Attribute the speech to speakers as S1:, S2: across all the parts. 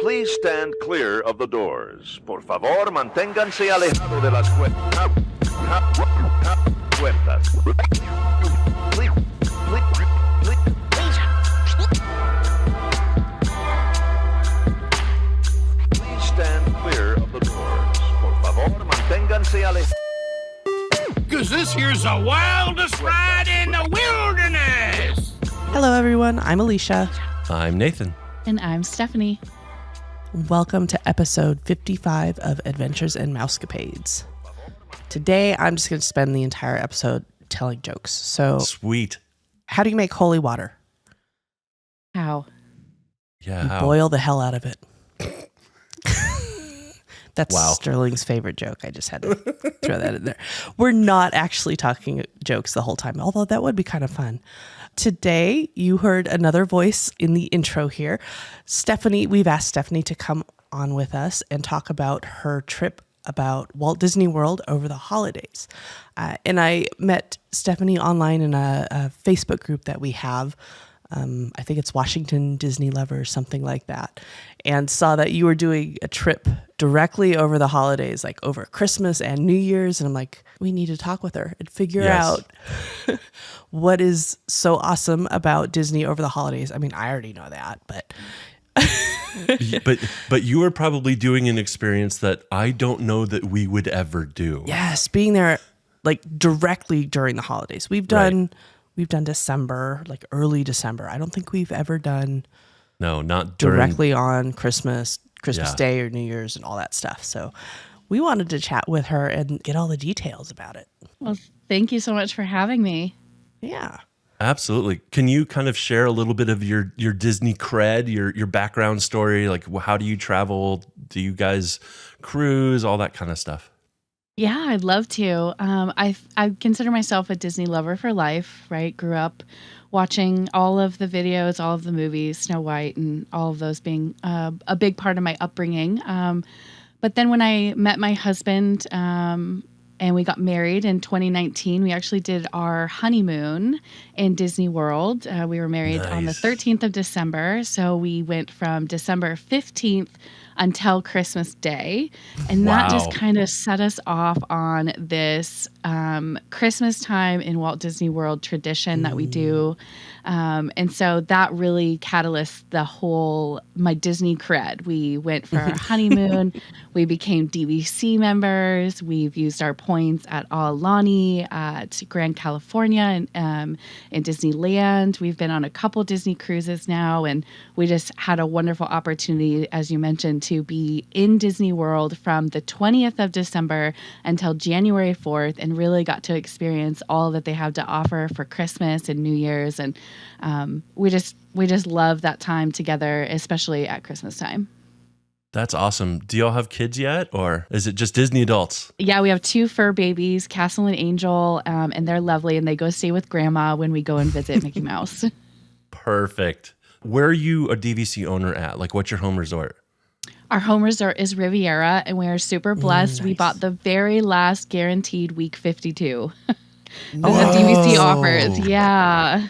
S1: Please stand clear of the doors. Por favor, manténganse alejado de las puertas. Please stand clear of the doors. Por favor, manténganse alejado.
S2: Because this here's the wildest ride in the wilderness.
S3: Hello, everyone. I'm Alicia.
S4: I'm Nathan.
S5: And I'm Stephanie.
S3: Welcome to episode 55 of Adventures in Mousecapades. Today, I'm just going to spend the entire episode telling jokes. So,
S4: Sweet.
S3: How do you make holy water?
S5: How?
S4: Yeah.
S3: You
S4: how?
S3: boil the hell out of it. That's
S4: Wow.
S3: Sterling's favorite joke. I just had to throw that in there. We're not actually talking jokes the whole time, although that would be kind of fun. Today, you heard another voice in the intro here. Stephanie, we've asked Stephanie to come on with us and talk about her trip about Walt Disney World over the holidays. And I met Stephanie online in a Facebook group that we have. I think it's Washington Disney Lovers, something like that, and saw that you were doing a trip directly over the holidays, like over Christmas and New Year's. And I'm like, we need to talk with her and figure out what is so awesome about Disney over the holidays. I mean, I already know that, but
S4: but you are probably doing an experience that I don't know that we would ever do.
S3: yes, being there like directly during the holidays. We've done December, like early December. I don't think we've ever done
S4: No, not during,
S3: directly on Christmas
S4: Yeah.
S3: Day or New Year's and all that stuff. So we wanted to chat with her and get all the details about it.
S5: Well, thank you so much for having me.
S3: Yeah.
S4: Absolutely. Can you kind of share a little bit of your Disney cred, your background story? Like, how do you travel? Do you guys cruise? All that kind of stuff.
S5: Yeah, I'd love to. I consider myself a Disney lover for life, right? Grew up watching all of the videos, all of the movies, Snow White, and all of those being a big part of my upbringing. But then when I met my husband and we got married in 2019, we actually did our honeymoon in Disney World. We were married on the 13th of December. So we went from December 15th until Christmas Day. And that just kind of set us off on this Christmas time in Walt Disney World tradition that we do. And so that really catalyzed my Disney cred. We went for our honeymoon. We became DVC members. We've used our points at Aulani, at Grand California, and in Disneyland. We've been on a couple Disney cruises now, and we just had a wonderful opportunity, as you mentioned, to be in Disney World from the 20th of December until January 4th, and really got to experience all that they have to offer for Christmas and New Year's. And we just love that time together, especially at Christmas time.
S4: That's awesome. Do y'all have kids yet, or is it just Disney adults?
S5: Yeah, we have two fur babies, Castle and Angel, and they're lovely, and they go stay with Grandma when we go and visit Mickey Mouse.
S4: Perfect. Where are you a DVC owner at? Like, what's your home resort?
S5: Our home resort is Riviera, and we are super blessed. We bought the very last guaranteed week 52 that the DVC offers. Yeah.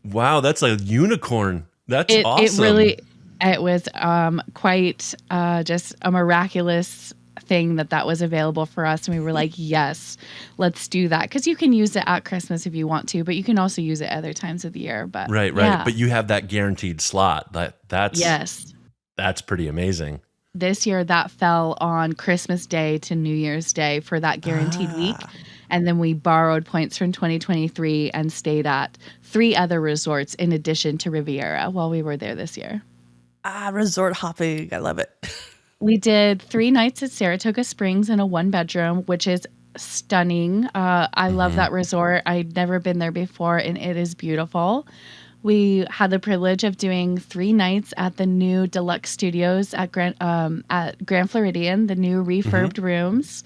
S4: Wow, that's a unicorn. That's awesome.
S5: It was quite just a miraculous thing that was available for us. And we were like, yes, let's do that. Because you can use it at Christmas if you want to, but you can also use it other times of the year. But
S4: Right.
S5: yeah.
S4: But you have that guaranteed slot.
S5: Yes.
S4: That's pretty amazing.
S5: This year that fell on Christmas Day to New Year's Day for that guaranteed week. And then we borrowed points from 2023 and stayed at 3 other resorts in addition to Riviera while we were there this year.
S3: Resort hopping. I love it.
S5: We did 3 nights at Saratoga Springs in a 1-bedroom, which is stunning. I love that resort. I'd never been there before, and it is beautiful. We had the privilege of doing 3 nights at the new deluxe studios at Grand Floridian, the new refurbed rooms.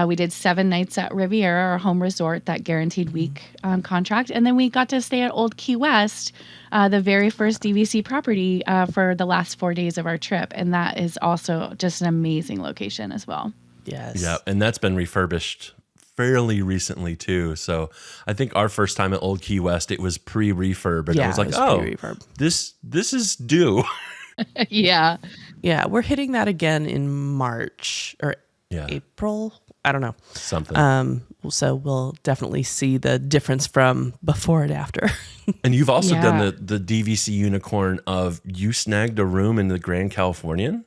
S5: We did 7 nights at Riviera, our home resort, that guaranteed week contract. And then we got to stay at Old Key West, the very first DVC property for the last 4 days of our trip. And that is also just an amazing location as well.
S3: Yes.
S4: Yeah, and that's been refurbished fairly recently too. So I think our first time at Old Key West, it was pre-refurb, and I was like, "Oh, this is due."
S5: Yeah.
S3: Yeah, we're hitting that again in March or
S4: Yeah.
S3: April. I don't know.
S4: Something.
S3: So we'll definitely see the difference from before and after.
S4: And you've also
S5: Yeah.
S4: done the DVC unicorn of you snagged a room in the Grand Californian.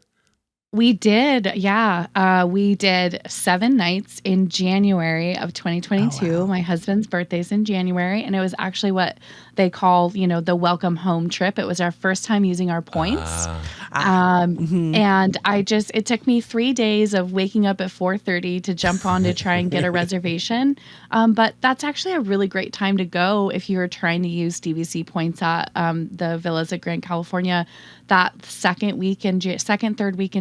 S5: We did, yeah. We did 7 nights in January of 2022.
S3: Oh, wow.
S5: My husband's birthday's in January, and it was actually what they call, the welcome home trip. It was our first time using our points. And it took me 3 days of waking up at 4:30 to jump on to try and get a reservation. But that's actually a really great time to go if you're trying to use DVC points at the villas at Grand California. That third week in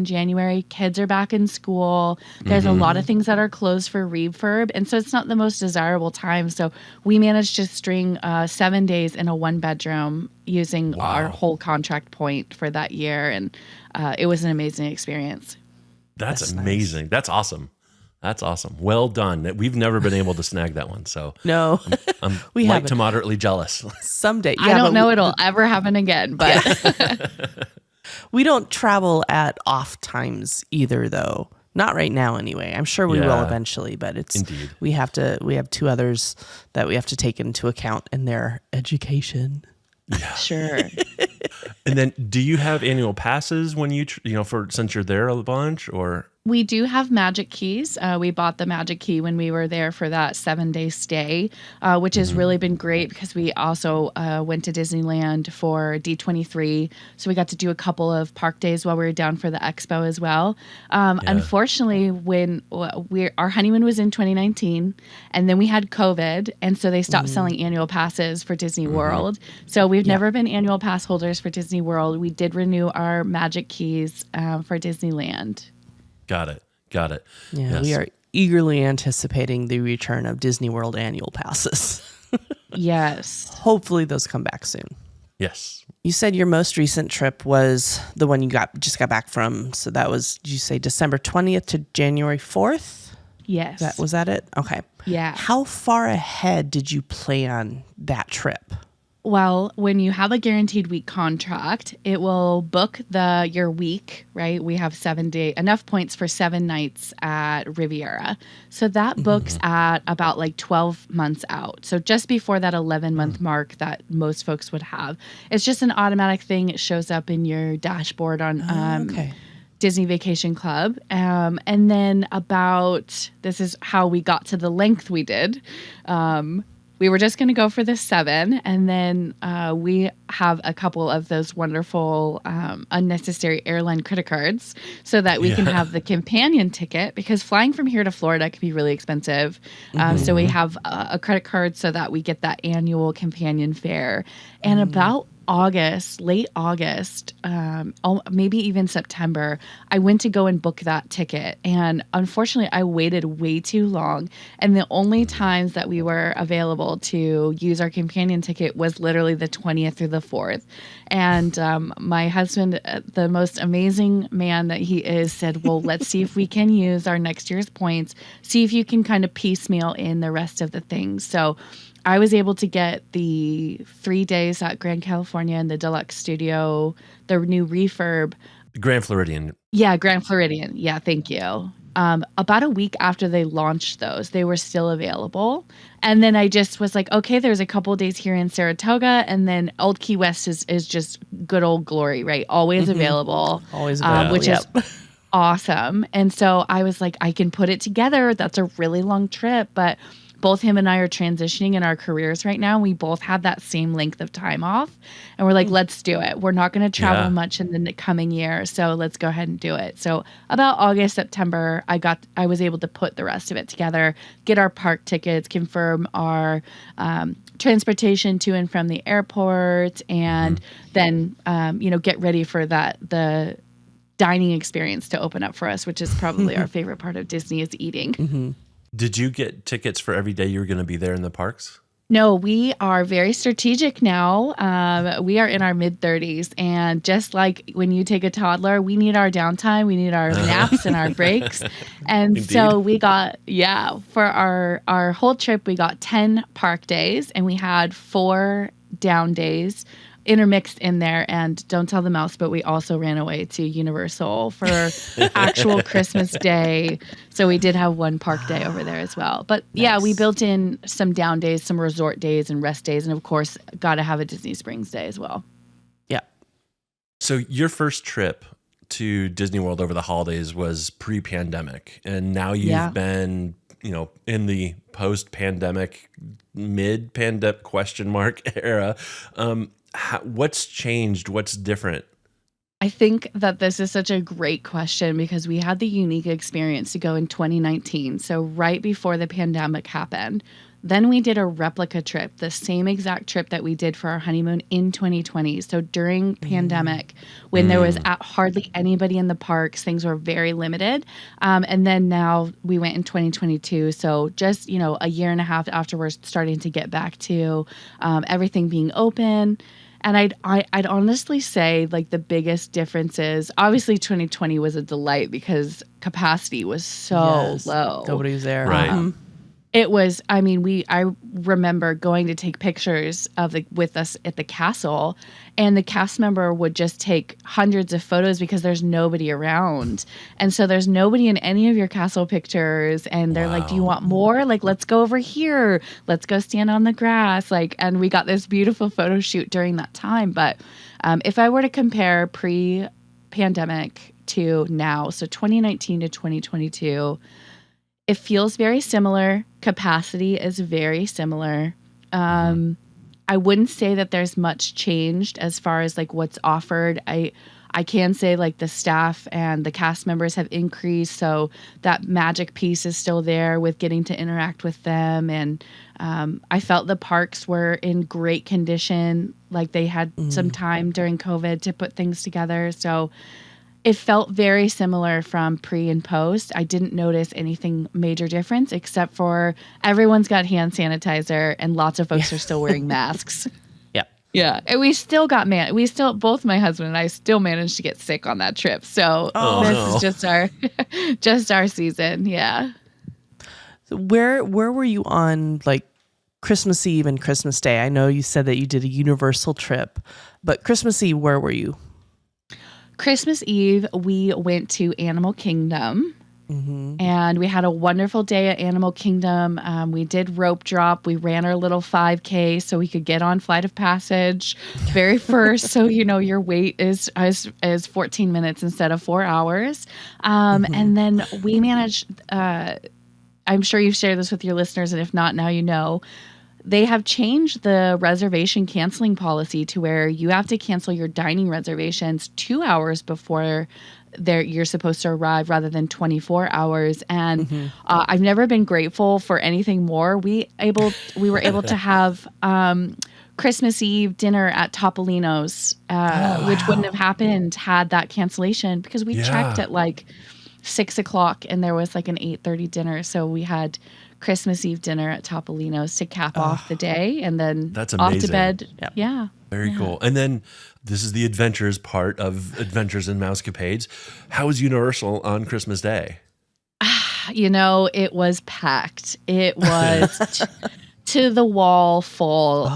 S5: January, kids are back in school. There's a lot of things that are closed for refurb. And so it's not the most desirable time. So we managed to string 7 days in a 1-bedroom using our whole contract point for that year. And it was an amazing experience.
S4: That's amazing. Nice. That's awesome. That's awesome. Well done. We've never been able to snag that one. So
S3: No,
S4: I'm
S3: we
S4: light
S3: haven't.
S4: to moderately jealous.
S3: Someday.
S5: I don't know it'll ever happen again, but
S3: we don't travel at off times either, though. Not right now, anyway. I'm sure we will eventually, but
S4: Indeed.
S3: we have 2 others that we have to take into account in their education.
S4: Yeah.
S5: Sure.
S4: And then, do you have annual passes when since you're there a bunch, or?
S5: We do have Magic Keys. We bought the Magic Key when we were there for that 7-day stay, which has really been great because we also went to Disneyland for D23. So we got to do a couple of park days while we were down for the expo as well. Unfortunately, when our honeymoon was in 2019, and then we had COVID, and so they stopped selling annual passes for Disney World. So we've never been annual pass holders for Disney World. We did renew our Magic Keys for Disneyland.
S4: Got it.
S3: Yeah,
S4: Yes.
S3: we are eagerly anticipating the return of Disney World annual passes.
S5: Yes.
S3: Hopefully those come back soon.
S4: Yes.
S3: You said your most recent trip was the one you just got back from. So that was, did you say December 20th to January 4th?
S5: Yes.
S3: Was that it? Okay.
S5: Yeah.
S3: How far ahead did you plan that trip?
S5: Well, when you have a guaranteed week contract, it will book your week, right? We have enough points for 7 nights at Riviera. So that books at about like 12 months out. So just before that 11-month mark that most folks would have. It's just an automatic thing. It shows up in your dashboard on Disney Vacation Club. And then this is how we got to the length we did. We were just going to go for the 7, and then we have a couple of those wonderful unnecessary airline credit cards so that we can have the companion ticket, because flying from here to Florida can be really expensive. So we have a credit card so that we get that annual companion fare. And about late August, maybe even September, I went to go and book that ticket. And unfortunately, I waited way too long. And the only times that we were available to use our companion ticket was literally the 20th through the 4th. And my husband, the most amazing man that he is, said, well, let's see if we can use our next year's points, see if you can kind of piecemeal in the rest of the things. So I was able to get the 3 days at Grand California and the Deluxe Studio, the new refurb.
S4: Grand Floridian.
S5: Yeah, Grand Floridian. Yeah, thank you. About a week after they launched those, they were still available. And then I just was like, okay, there's a couple of days here in Saratoga, and then Old Key West is just good old glory, right? Always available.
S3: Always available.
S5: Which is awesome. And so I was like, I can put it together. That's a really long trip, but both him and I are transitioning in our careers right now. We both had that same length of time off, and we're like, let's do it. We're not going to travel much in the coming year, so let's go ahead and do it. So about August, September, I was able to put the rest of it together, get our park tickets, confirm our transportation to and from the airport, and then get ready for the dining experience to open up for us, which is probably our favorite part of Disney, is eating.
S4: Did you get tickets for every day you were going to be there in the parks?
S5: No, we are very strategic now. We are in our mid-30s, and just like when you take a toddler, we need our downtime, we need our naps and our breaks. And
S4: Indeed.
S5: so we got, for our whole trip, we got 10 park days, and we had 4 down days intermixed in there. And don't tell the mouse, but we also ran away to Universal for actual Christmas Day. So we did have one park day over there as well. But yeah, we built in some down days, some resort days and rest days. And of course, got to have a Disney Springs day as well.
S3: Yeah.
S4: So your first trip to Disney World over the holidays was pre-pandemic, and now you've been, in the post-pandemic, mid-pandemic question mark era. What's changed? What's different?
S5: I think that this is such a great question because we had the unique experience to go in 2019. So right before the pandemic happened. Then we did a replica trip, the same exact trip that we did for our honeymoon in 2020. So during pandemic, when there was hardly anybody in the parks, things were very limited. And then now we went in 2022. So just, a year and a half after we're starting to get back to everything being open. And I'd honestly say like the biggest difference is obviously 2020 was a delight because capacity was so low.
S3: Nobody was there.
S4: Right.
S5: It was, I remember going to take pictures with us at the castle, and the cast member would just take hundreds of photos because there's nobody around. And so there's nobody in any of your castle pictures. And they're like, do you want more? Like, let's go over here. Let's go stand on the grass. And we got this beautiful photo shoot during that time. But if I were to compare pre-pandemic to now, so 2019 to 2022, it feels very similar. Capacity is very similar. I wouldn't say that there's much changed as far as like what's offered. I can say like the staff and the cast members have increased. So that magic piece is still there with getting to interact with them. And I felt the parks were in great condition. Like they had some time during COVID to put things together. So it felt very similar from pre and post. I didn't notice anything major difference except for everyone's got hand sanitizer and lots of folks are still wearing masks.
S3: Yeah.
S5: Yeah. And we still got both my husband and I still managed to get sick on that trip. So is just our season. Yeah.
S3: So where were you on like Christmas Eve and Christmas Day? I know you said that you did a Universal trip, but Christmas Eve, where were you?
S5: Christmas Eve, we went to Animal Kingdom, and we had a wonderful day at Animal Kingdom. We did rope drop. We ran our little 5K so we could get on Flight of Passage very first. So, your wait is 14 minutes instead of 4 hours. And then we managed, I'm sure you've shared this with your listeners, and if not, now you know. They have changed the reservation canceling policy to where you have to cancel your dining reservations 2 hours before you're supposed to arrive rather than 24 hours. And I've never been grateful for anything more. We were able to have Christmas Eve dinner at Topolino's, which wouldn't have happened had that cancellation because we checked at like 6 o'clock and there was like an 8:30 dinner. So we had Christmas Eve dinner at Topolino's to cap off the day and then
S4: that's
S5: off
S4: amazing.
S5: to bed.
S3: Yep.
S5: Yeah.
S4: Very cool. And then this is the adventures part of Adventures in Mousecapades. How was Universal on Christmas Day?
S5: It was packed. It was to the wall full.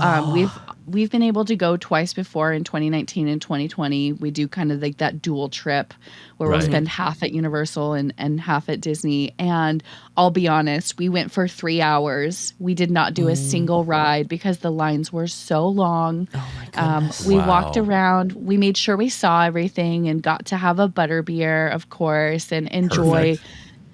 S5: We've been able to go twice before in 2019 and 2020. We do kind of like that dual trip where we'll spend half at Universal and half at Disney. And I'll be honest, we went for 3 hours. We did not do a single ride because the lines were so long.
S3: Oh my goodness.
S5: We walked around. We made sure we saw everything and got to have a butterbeer, of course, and enjoy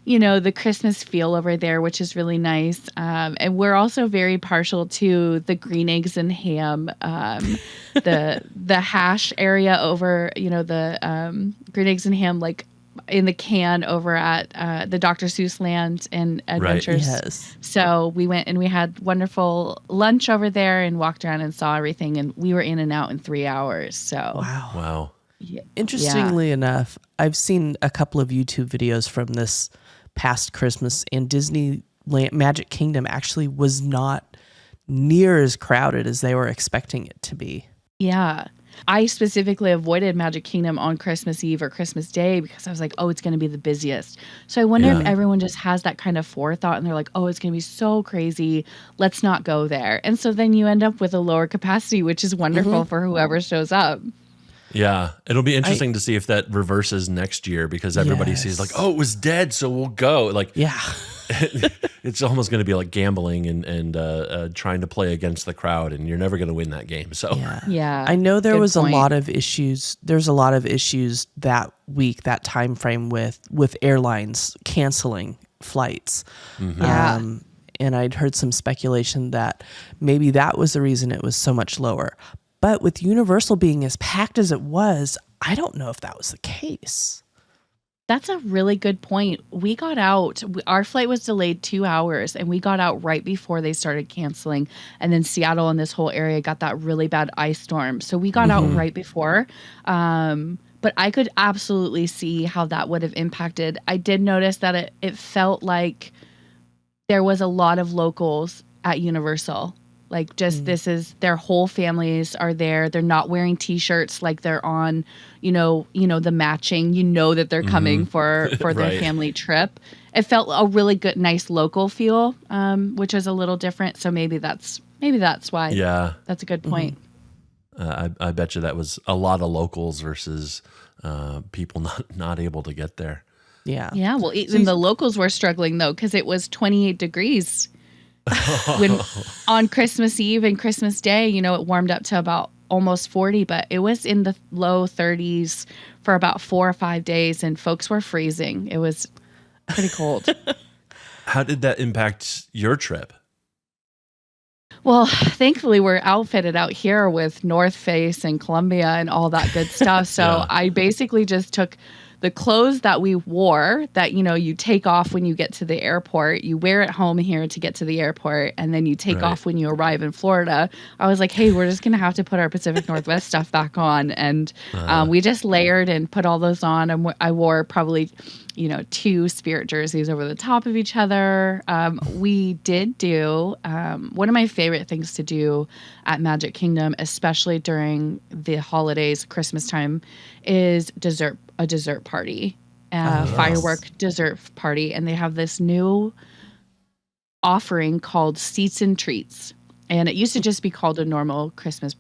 S5: the Christmas feel over there, which is really nice. And we're also very partial to the green eggs and ham, the hash area over, the green eggs and ham, like in the can over at the Dr. Seuss Land and Adventures.
S3: Right. Yes.
S5: So we went and we had wonderful lunch over there and walked around and saw everything. And we were in and out in 3 hours. So
S4: Wow.
S5: Yeah.
S3: Interestingly enough, I've seen a couple of YouTube videos from this past Christmas, and Disney Magic Kingdom actually was not near as crowded as they were expecting it to be.
S5: Yeah. I specifically avoided Magic Kingdom on Christmas Eve or Christmas Day because I was like, oh, it's going to be the busiest. So I wonder if everyone just has that kind of forethought and they're like, oh, it's going to be so crazy. Let's not go there. And so then you end up with a lower capacity, which is wonderful for whoever shows up.
S4: Yeah, it'll be interesting to see if that reverses next year because everybody sees like, oh, it was dead, so we'll go. Like, it's almost going to be like gambling and trying to play against the crowd, and you're never going to win that game. So
S5: yeah,
S3: I know there was a lot of issues. There's a lot of issues that week, that time frame with airlines canceling flights. And I'd heard some speculation that maybe that was the reason it was so much lower. But with Universal being as packed as it was, I don't know if that was the case.
S5: That's a really good point. We got out, our flight was delayed 2 hours, and we got out right before they started canceling. And then Seattle and this whole area got that really bad ice storm. So we got out right before. But I could absolutely see how that would have impacted. I did notice that it felt like there was a lot of locals at Universal. Like just this is their whole families are there. They're not wearing T-shirts like they're on, the matching. That they're coming for their family trip. It felt a really good, nice local feel, which is a little different. So maybe that's why. Yeah, that's a good point.
S4: I bet you that was a lot of locals versus people not able to get there.
S3: Yeah.
S5: Yeah. Well, even the locals were struggling though because it was 28 degrees. When on Christmas Eve and Christmas Day, it warmed up to about almost 40, but it was in the low 30s for about 4 or 5 days, and folks were freezing. It was pretty cold.
S4: How did that impact your trip?
S5: Well, thankfully, we're outfitted out here with North Face and Columbia and all that good stuff. So I basically just took the clothes that we wore that, you take off when you get to the airport, you wear at home here to get to the airport, and then you take off when you arrive in Florida. I was like, hey, we're just going to have to put our Pacific Northwest stuff back on. And we just layered and put all those on. And I wore probably, 2 Spirit jerseys over the top of each other. We did do one of my favorite things to do at Magic Kingdom, especially during the holidays, Christmas time, is a dessert party, firework dessert party. And they have this new offering called Seats and Treats. And it used to just be called a normal Christmas,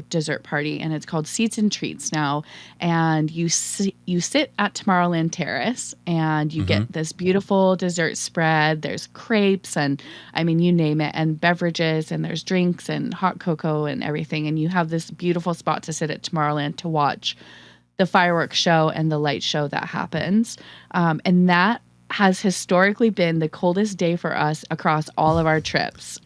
S5: dessert party. And it's called Seats and Treats now. And you sit at Tomorrowland Terrace and you get this beautiful dessert spread. There's crepes and, you name it, and beverages, and there's drinks and hot cocoa and everything. And you have this beautiful spot to sit at Tomorrowland to watch the fireworks show and the light show that happens. And that has historically been the coldest day for us across all of our trips.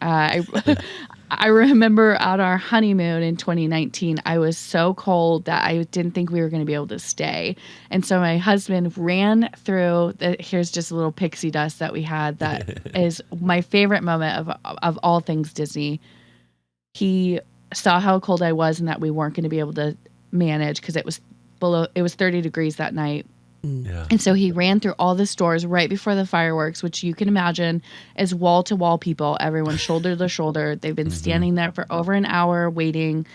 S5: I remember on our honeymoon in 2019, I was so cold that I didn't think we were going to be able to stay. And so my husband ran through, here's just a little pixie dust that we had that is my favorite moment of all things Disney. He saw how cold I was and that we weren't going to be able to manage because it was 30 degrees that night. Yeah. And so he ran through all the stores right before the fireworks, which you can imagine is wall to wall people, everyone shoulder to shoulder. They've been standing there for over an hour waiting,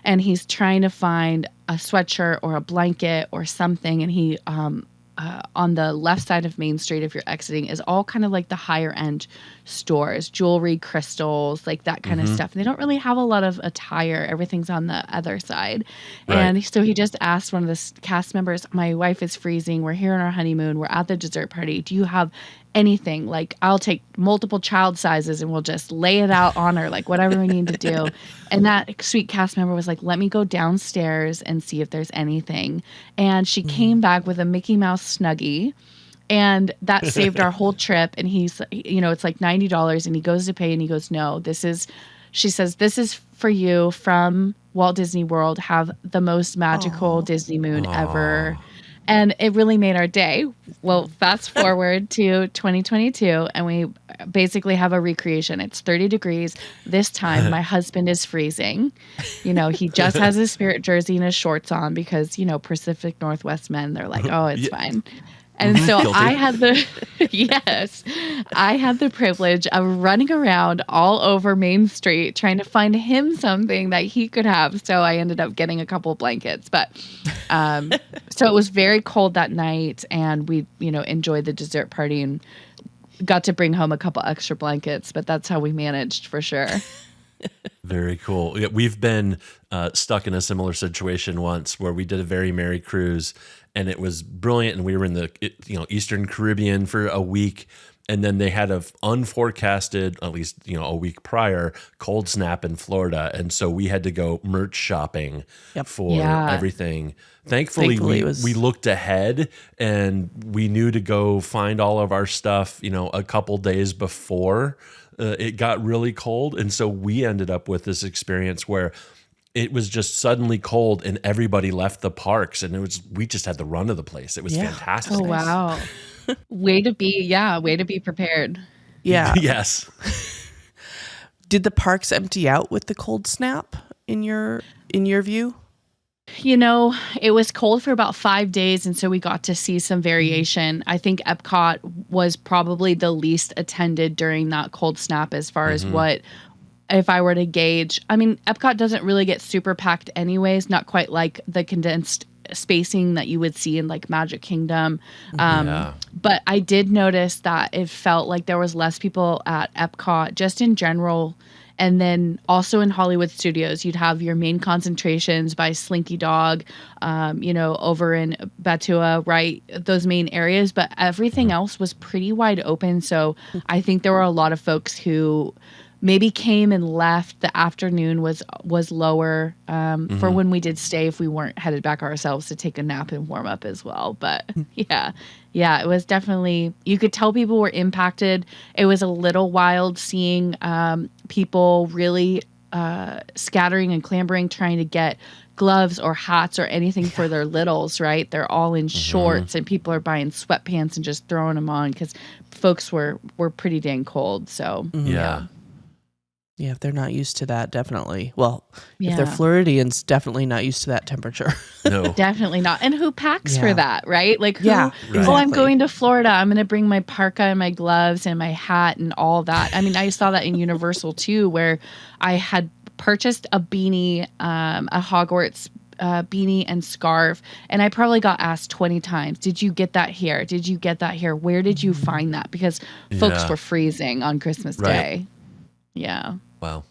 S5: and he's trying to find a sweatshirt or a blanket or something. And he, on the left side of Main Street, if you're exiting, is all kind of like the higher end stores, jewelry, crystals, like that kind of stuff. And they don't really have a lot of attire. Everything's on the other side. Right. And so he just asked one of the cast members, my wife is freezing. We're here on our honeymoon. We're at the dessert party. Do you have anything? Like, I'll take multiple child sizes and we'll just lay it out on her, like whatever we need to do. And that sweet cast member was like, let me go downstairs and see if there's anything. And she came back with a Mickey Mouse Snuggie. And that saved our whole trip. And he's, it's like $90. And he goes to pay and he goes, no, she says, this is for you from Walt Disney World. Have the most magical Disney moon ever. And it really made our day. Well, fast forward to 2022, and we basically have a recreation. It's 30 degrees. This time, my husband is freezing. He just has his Spirit jersey and his shorts on because, Pacific Northwest men, they're like, oh, it's fine. And so
S4: Guilty.
S5: I had the, yes, I had the privilege of running around all over Main Street trying to find him something that he could have. So I ended up getting a couple of blankets, but, so it was very cold that night, and we, enjoyed the dessert party and got to bring home a couple extra blankets, but that's how we managed for sure.
S4: Very cool. Yeah, we've been stuck in a similar situation once where we did a very merry cruise, and it was brilliant. And we were in the Eastern Caribbean for a week, and then they had a unforecasted, at least a week prior, cold snap in Florida, and so we had to go merch shopping for everything. Thankfully we looked ahead, and we knew to go find all of our stuff, a couple days before it got really cold. And so we ended up with this experience where it was just suddenly cold and everybody left the parks, and we just had the run of the place. It was fantastic.
S5: Oh, wow. Way to be prepared.
S3: Yeah.
S4: Yes.
S3: Did the parks empty out with the cold snap in your view?
S5: It was cold for about 5 days, and so we got to see some variation. I think Epcot was probably the least attended during that cold snap as far as what, if I were to gauge. I mean, Epcot doesn't really get super packed anyways, not quite like the condensed spacing that you would see in like Magic Kingdom. But I did notice that it felt like there was less people at Epcot just in general. And then also in Hollywood Studios, you'd have your main concentrations by Slinky Dog, over in Batua, right? Those main areas. But everything else was pretty wide open. So I think there were a lot of folks who maybe came and left. The afternoon was lower for when we did stay, if we weren't headed back ourselves to take a nap and warm up as well. But yeah, it was definitely, you could tell people were impacted. It was a little wild seeing people really scattering and clambering, trying to get gloves or hats or anything for their littles, right? They're all in shorts, and people are buying sweatpants and just throwing them on because folks were pretty dang cold. So
S3: Yeah, if they're not used to that, definitely. Well, if they're Floridians, definitely not used to that temperature.
S4: No.
S5: Definitely not. And who packs for that, right? Like,
S3: right.
S5: Oh, I'm going to Florida. I'm going to bring my parka and my gloves and my hat and all that. I mean, I saw that in Universal too, where I had purchased a beanie, a Hogwarts beanie and scarf, and I probably got asked 20 times, did you get that here? Did you get that here? Where did you find that? Because folks were freezing on Christmas Day. Yeah.
S4: Wow.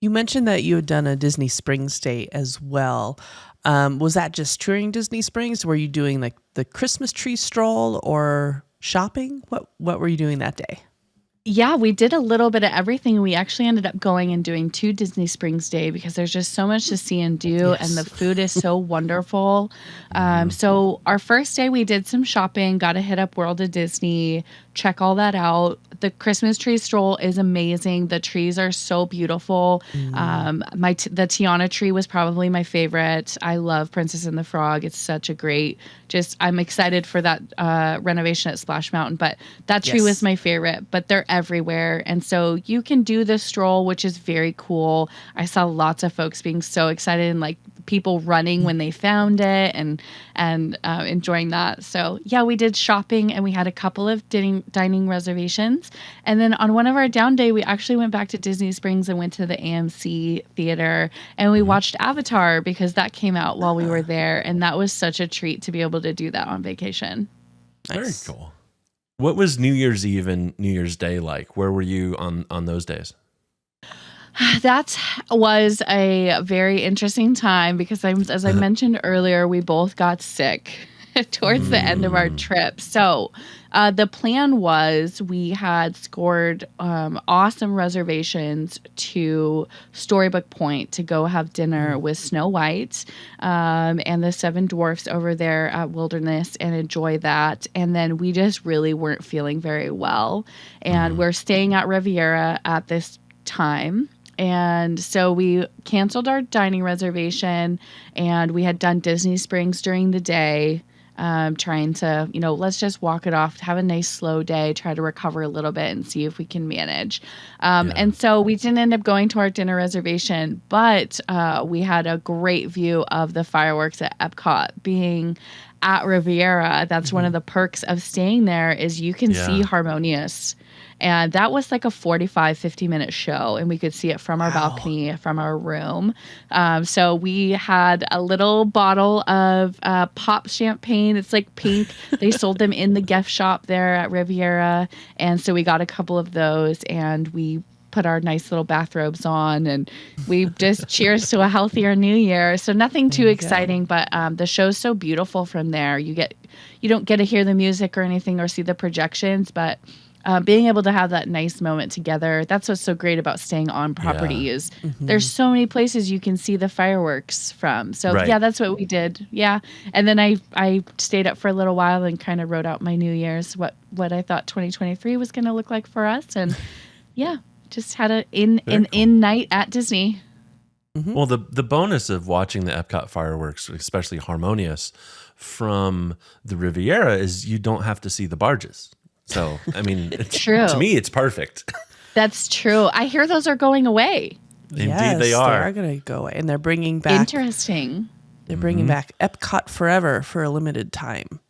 S3: You mentioned that you had done a Disney Springs day as well. Was that just touring Disney Springs? Were you doing like the Christmas tree stroll or shopping? What were you doing that day?
S5: Yeah, we did a little bit of everything. We actually ended up going and doing 2 Disney Springs Day because there's just so much to see and do, and the food is so wonderful. So our first day we did some shopping, got to hit up World of Disney, check all that out. The Christmas tree stroll is amazing. The trees are so beautiful. The Tiana tree was probably my favorite. I love Princess and the Frog. It's such a great, I'm excited for that renovation at Splash Mountain, but that tree was my favorite. But they're everywhere. And so you can do this stroll, which is very cool. I saw lots of folks being so excited and like people running when they found it and enjoying that. So yeah, we did shopping and we had a couple of dining reservations. And then on one of our down day, we actually went back to Disney Springs and went to the AMC theater and we watched Avatar because that came out while we were there. And that was such a treat to be able to do that on vacation.
S3: Nice.
S4: Very cool. What was New Year's Eve and New Year's Day like? Where were you on those days?
S5: That was a very interesting time because as I mentioned earlier, we both got sick towards the end of our trip. So the plan was we had scored awesome reservations to Storybook Point to go have dinner with Snow White and the 7 Dwarfs over there at Wilderness and enjoy that. And then we just really weren't feeling very well. And we're staying at Riviera at this time. And so we canceled our dining reservation and we had done Disney Springs during the day, trying to, let's just walk it off, have a nice slow day, try to recover a little bit and see if we can manage. And so we didn't end up going to our dinner reservation, but we had a great view of the fireworks at Epcot. Being at Riviera, that's one of the perks of staying there is you can see Harmonious. And that was like a 50-minute show, and we could see it from our balcony, from our room. So we had a little bottle of pop champagne. It's like pink. They sold them in the gift shop there at Riviera. And so we got a couple of those, and we put our nice little bathrobes on, and we just cheers to a healthier new year. So nothing too exciting, but the show's so beautiful from there. You don't get to hear the music or anything or see the projections, but being able to have that nice moment together, that's what's so great about staying on property is there's so many places you can see the fireworks from. So that's what we did. Yeah. And then I stayed up for a little while and kind of wrote out my New Year's, what I thought 2023 was going to look like for us. And just had an in night at Disney.
S4: Well, the bonus of watching the Epcot fireworks, especially Harmonious, from the Riviera is you don't have to see the barges. So, I mean,
S5: true.
S4: To me, it's perfect.
S5: That's true. I hear those are going away.
S4: Indeed, they are.
S3: They are going to go away. And they're bringing back...
S5: Interesting.
S3: They're bringing back Epcot Forever for a limited time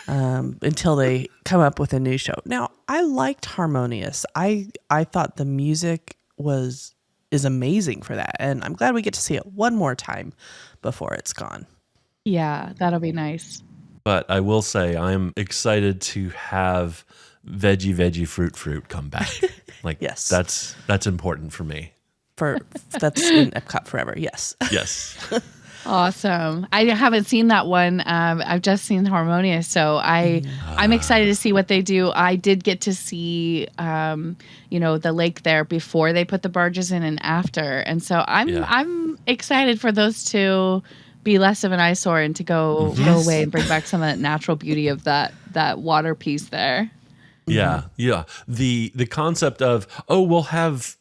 S3: until they come up with a new show. Now, I liked Harmonious. I thought the music is amazing for that. And I'm glad we get to see it one more time before it's gone.
S5: Yeah, that'll be nice.
S4: But I will say I'm excited to have veggie fruit come back. Like
S3: yes,
S4: that's important for me.
S3: That's in Epcot Forever. Yes.
S4: Yes.
S5: Awesome. I haven't seen that one. I've just seen Harmonious, so I'm excited to see what they do. I did get to see the lake there before they put the barges in and after, and so I'm excited for those to be less of an eyesore and to go away and bring back some of that natural beauty of that water piece there.
S4: Yeah, yeah. The concept of we'll have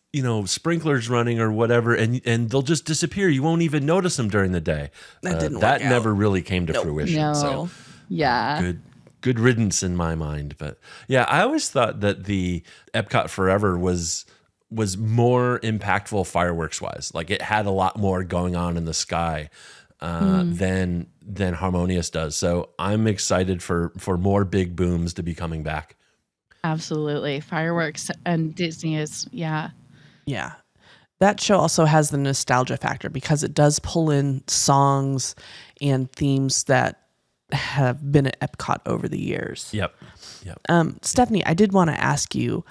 S4: sprinklers running or whatever, and they'll just disappear. You won't even notice them during the day. That never really came to fruition.
S5: No.
S4: So
S5: yeah,
S4: good riddance in my mind. But yeah, I always thought that the Epcot Forever was more impactful fireworks wise. Like it had a lot more going on in the sky than Harmonious does. So I'm excited for more big booms to be coming back.
S5: Absolutely. Fireworks and Disney is, yeah.
S3: Yeah. That show also has the nostalgia factor because it does pull in songs and themes that have been at Epcot over the years.
S4: Yep.
S3: Stephanie, I did want to ask you,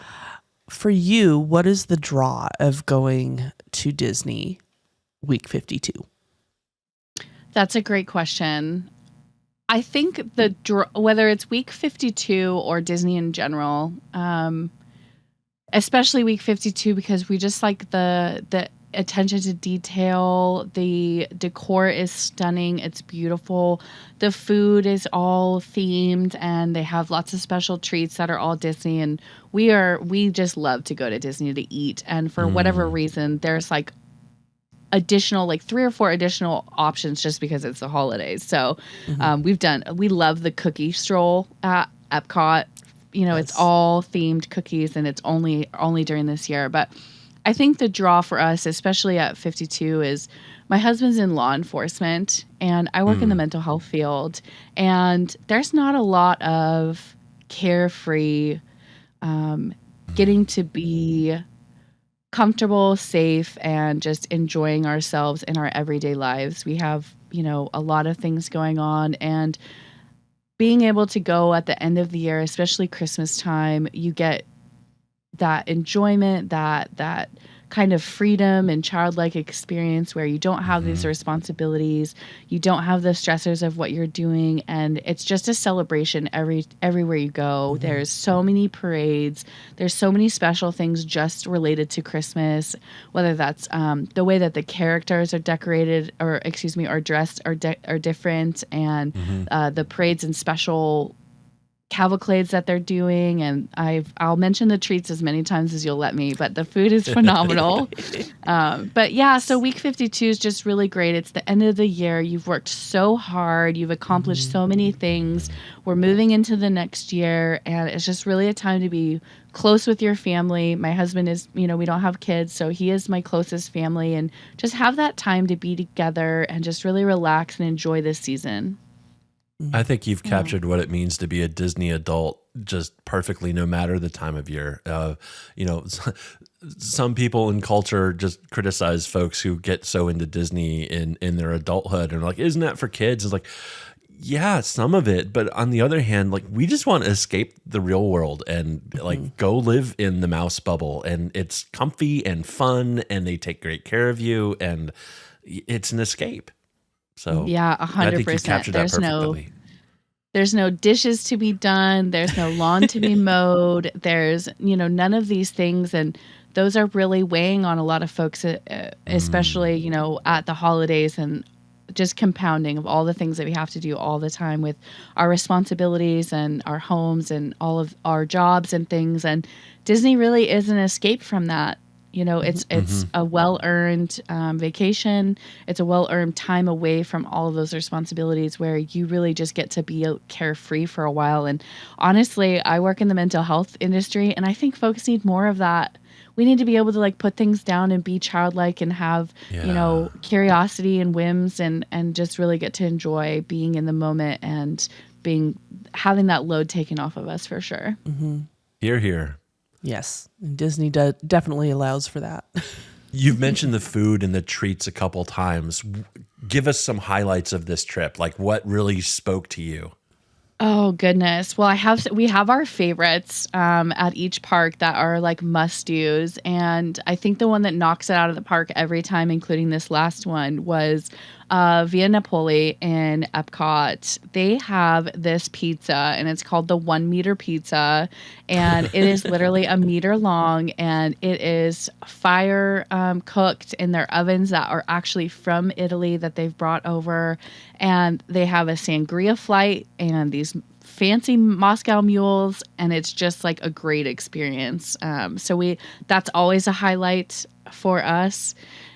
S3: for you, what is the draw of going to Disney week 52?
S5: That's a great question. I think whether it's week 52 or Disney in general, especially week 52, because we just like the attention to detail. The decor is stunning. It's beautiful. The food is all themed, and they have lots of special treats that are all Disney. And we just love to go to Disney to eat. And for whatever reason, there's like additional, like 3 or 4 additional options just because it's the holidays. So we love the cookie stroll at Epcot. It's all themed cookies, and it's only during this year. But I think the draw for us, especially at 52, is my husband's in law enforcement and I work in the mental health field, and there's not a lot of carefree getting to be comfortable, safe, and just enjoying ourselves in our everyday lives. We have, a lot of things going on, and being able to go at the end of the year, especially Christmas time, you get that enjoyment, that kind of freedom and childlike experience where you don't have these responsibilities, you don't have the stressors of what you're doing, and it's just a celebration everywhere you go. There's so many parades, there's so many special things just related to Christmas, whether that's the way that the characters are decorated or dressed are different, and the parades and special cavalcades that they're doing, and I'll mention the treats as many times as you'll let me, but the food is phenomenal. But yeah, so week 52 is just really great. It's the end of the year. You've worked so hard. You've accomplished so many things. We're moving into the next year, and it's just really a time to be close with your family. My husband is, we don't have kids, so he is my closest family, and just have that time to be together and just really relax and enjoy this season.
S4: I think you've captured what it means to be a Disney adult just perfectly, no matter the time of year. You know, some people in culture just criticize folks who get so into Disney in their adulthood and are like, isn't that for kids? It's like, yeah, some of it. But on the other hand, like, we just want to escape the real world and like go live in the mouse bubble. And it's comfy and fun, and they take great care of you, and it's an escape. So
S5: yeah,
S4: I think you
S5: 100%.
S4: captured that perfectly.
S5: There's no dishes to be done. There's no lawn to be mowed. There's, none of these things. And those are really weighing on a lot of folks, especially, at the holidays, and just compounding of all the things that we have to do all the time with our responsibilities and our homes and all of our jobs and things. And Disney really is an escape from that. It's a well-earned vacation. It's a well-earned time away from all of those responsibilities where you really just get to be carefree for a while. And honestly, I work in the mental health industry, and I think folks need more of that. We need to be able to like put things down and be childlike and have, curiosity and whims, and just really get to enjoy being in the moment and having that load taken off of us for sure.
S4: Hear, hear.
S3: Yes, Disney definitely allows for that.
S4: You've mentioned the food and the treats a couple times. Give us some highlights of this trip. Like, what really spoke to you?
S5: Oh goodness. Well, we have our favorites at each park that are like must-dos, and I think the one that knocks it out of the park every time, including this last one, was Via Napoli in Epcot. They have this pizza, and it's called the 1 meter pizza, and it is literally a meter long, and it is fire cooked in their ovens that are actually from Italy that they've brought over, and they have a sangria flight and these fancy Moscow mules, and it's just like a great experience. That's always a highlight for us.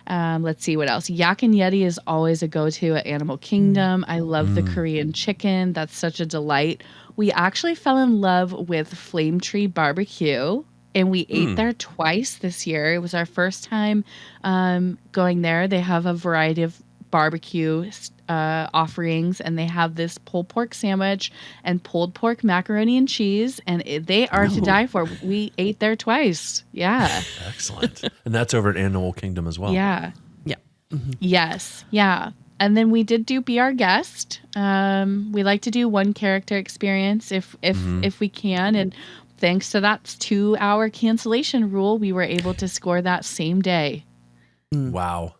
S5: Let's see what else. Yak and Yeti is always a go-to at Animal Kingdom. I love the Korean chicken. That's such a delight. We actually fell in love with Flame Tree Barbecue, and we ate there twice this year. It was our first time going there. They have a variety of barbecue offerings, and they have this pulled pork sandwich and pulled pork macaroni and cheese, and they are to die for. We ate there twice. Yeah.
S4: Excellent. And that's over at Animal Kingdom as well.
S5: Yeah.
S3: Yeah.
S5: Yes. Yeah. And then we did do Be Our Guest. We like to do one character experience if we can, and thanks to that 2-hour cancellation rule, we were able to score that same day.
S4: Wow.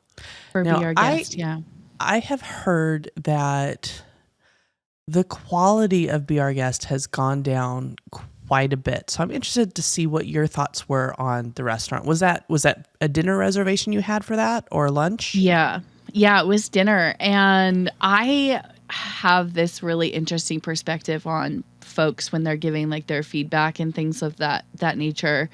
S5: For
S3: Now,
S5: Be Our Guest.
S3: I have heard that the quality of Be Our Guest has gone down quite a bit. So I'm interested to see what your thoughts were on the restaurant. Was that a dinner reservation you had for that, or lunch?
S5: Yeah, it was dinner. And I have this really interesting perspective on folks when they're giving like their feedback and things of that nature.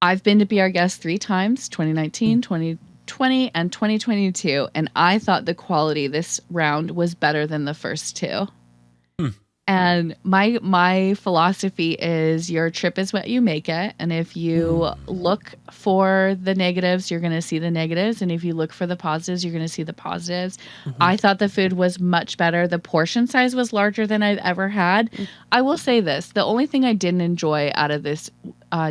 S5: I've been to Be Our Guest 3 times, 2019, 2020, and 2022, and I thought the quality this round was better than the first 2. And my philosophy is your trip is what you make it, and if you look for the negatives, you're going to see the negatives, and if you look for the positives, you're going to see the positives. I thought the food was much better. The portion size was larger than I've ever had. I will say this, the only thing I didn't enjoy out of this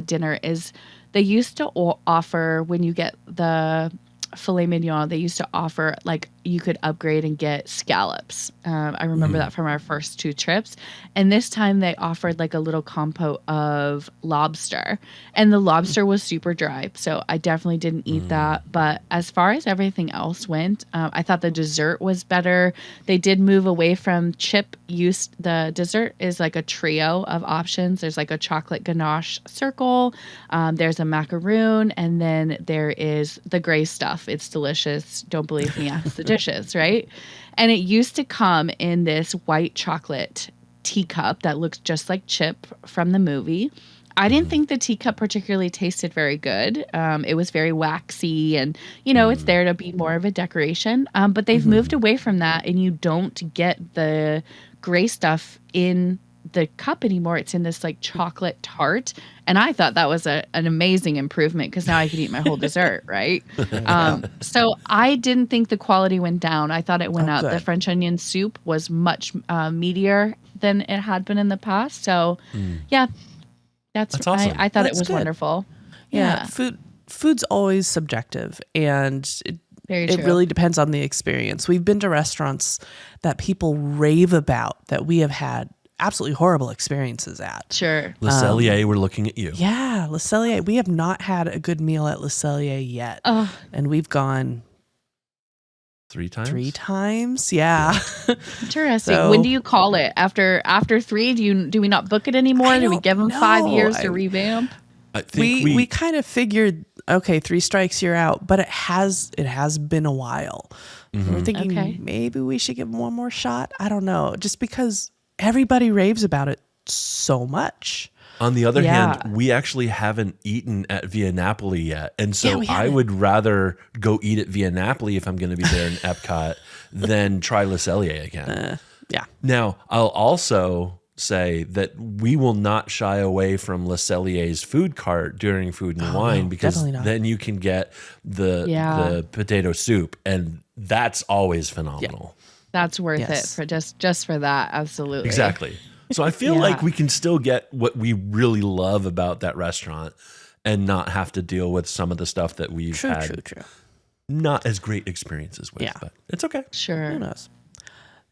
S5: dinner is they used to offer, when you get the filet mignon, they used to offer like you could upgrade and get scallops. I remember that from our first 2 trips. And this time they offered like a little compote of lobster, and the lobster was super dry. So I definitely didn't eat that. But as far as everything else went, I thought the dessert was better. They did move away from chip use. The dessert is like a trio of options. There's like a chocolate ganache circle. There's a macaroon, and then there is the gray stuff. It's delicious. Don't believe me, ask the dishes, right? And it used to come in this white chocolate teacup that looks just like Chip from the movie. I didn't think the teacup particularly tasted very good. It was very waxy, and it's there to be more of a decoration. But they've moved away from that, and you don't get the gray stuff in the cup anymore. It's in this like chocolate tart. And I thought that was an amazing improvement because now I could eat my whole dessert, right? So I didn't think the quality went down. I thought it went up.
S3: good.
S5: The French onion soup was much meatier than it had been in the past. So yeah, that's
S4: awesome.
S5: I thought
S3: That's
S5: it was
S3: good.
S5: wonderful.
S3: Yeah. Food's always subjective, and
S5: Very
S3: it
S5: true.
S3: really depends on the experience. We've been to restaurants that people rave about that we have had absolutely horrible experiences at.
S5: Sure.
S4: Le Cellier, we're looking at you.
S3: Yeah, Le Cellier. We have not had a good meal at Le Cellier yet.
S5: Oh.
S3: And we've gone
S4: 3 times?
S3: 3 times. Yeah.
S5: Interesting.
S3: So-
S5: When do you call it? After 3? Do we not book it anymore? Do we
S3: don't
S5: give them 5
S3: know.
S5: years to revamp?
S4: I think
S3: we kind of figured, okay, 3 strikes, you're out. But it has been a while. We're thinking
S5: Okay.
S3: maybe we should give them one more shot. I don't know. Just because everybody raves about it so much.
S4: On the other
S3: Yeah.
S4: hand, we actually haven't eaten at Via Napoli yet. And so
S3: we
S4: I
S3: haven't.
S4: would rather go eat at Via Napoli if I'm going to be there in Epcot than try Le Cellier again.
S3: Yeah.
S4: Now, I'll also say that we will not shy away from Le Cellier's food cart during Food and Wine because
S3: definitely not.
S4: then you can get the potato soup, and that's always phenomenal.
S5: That's worth
S3: Yes.
S5: it for just for that. Absolutely.
S4: Exactly. So I feel
S5: Yeah.
S4: like we can still get what we really love about that restaurant and not have to deal with some of the stuff that we've had
S3: True.
S4: not as great experiences with.
S3: Yeah.
S4: But it's okay.
S5: Sure.
S3: Who knows?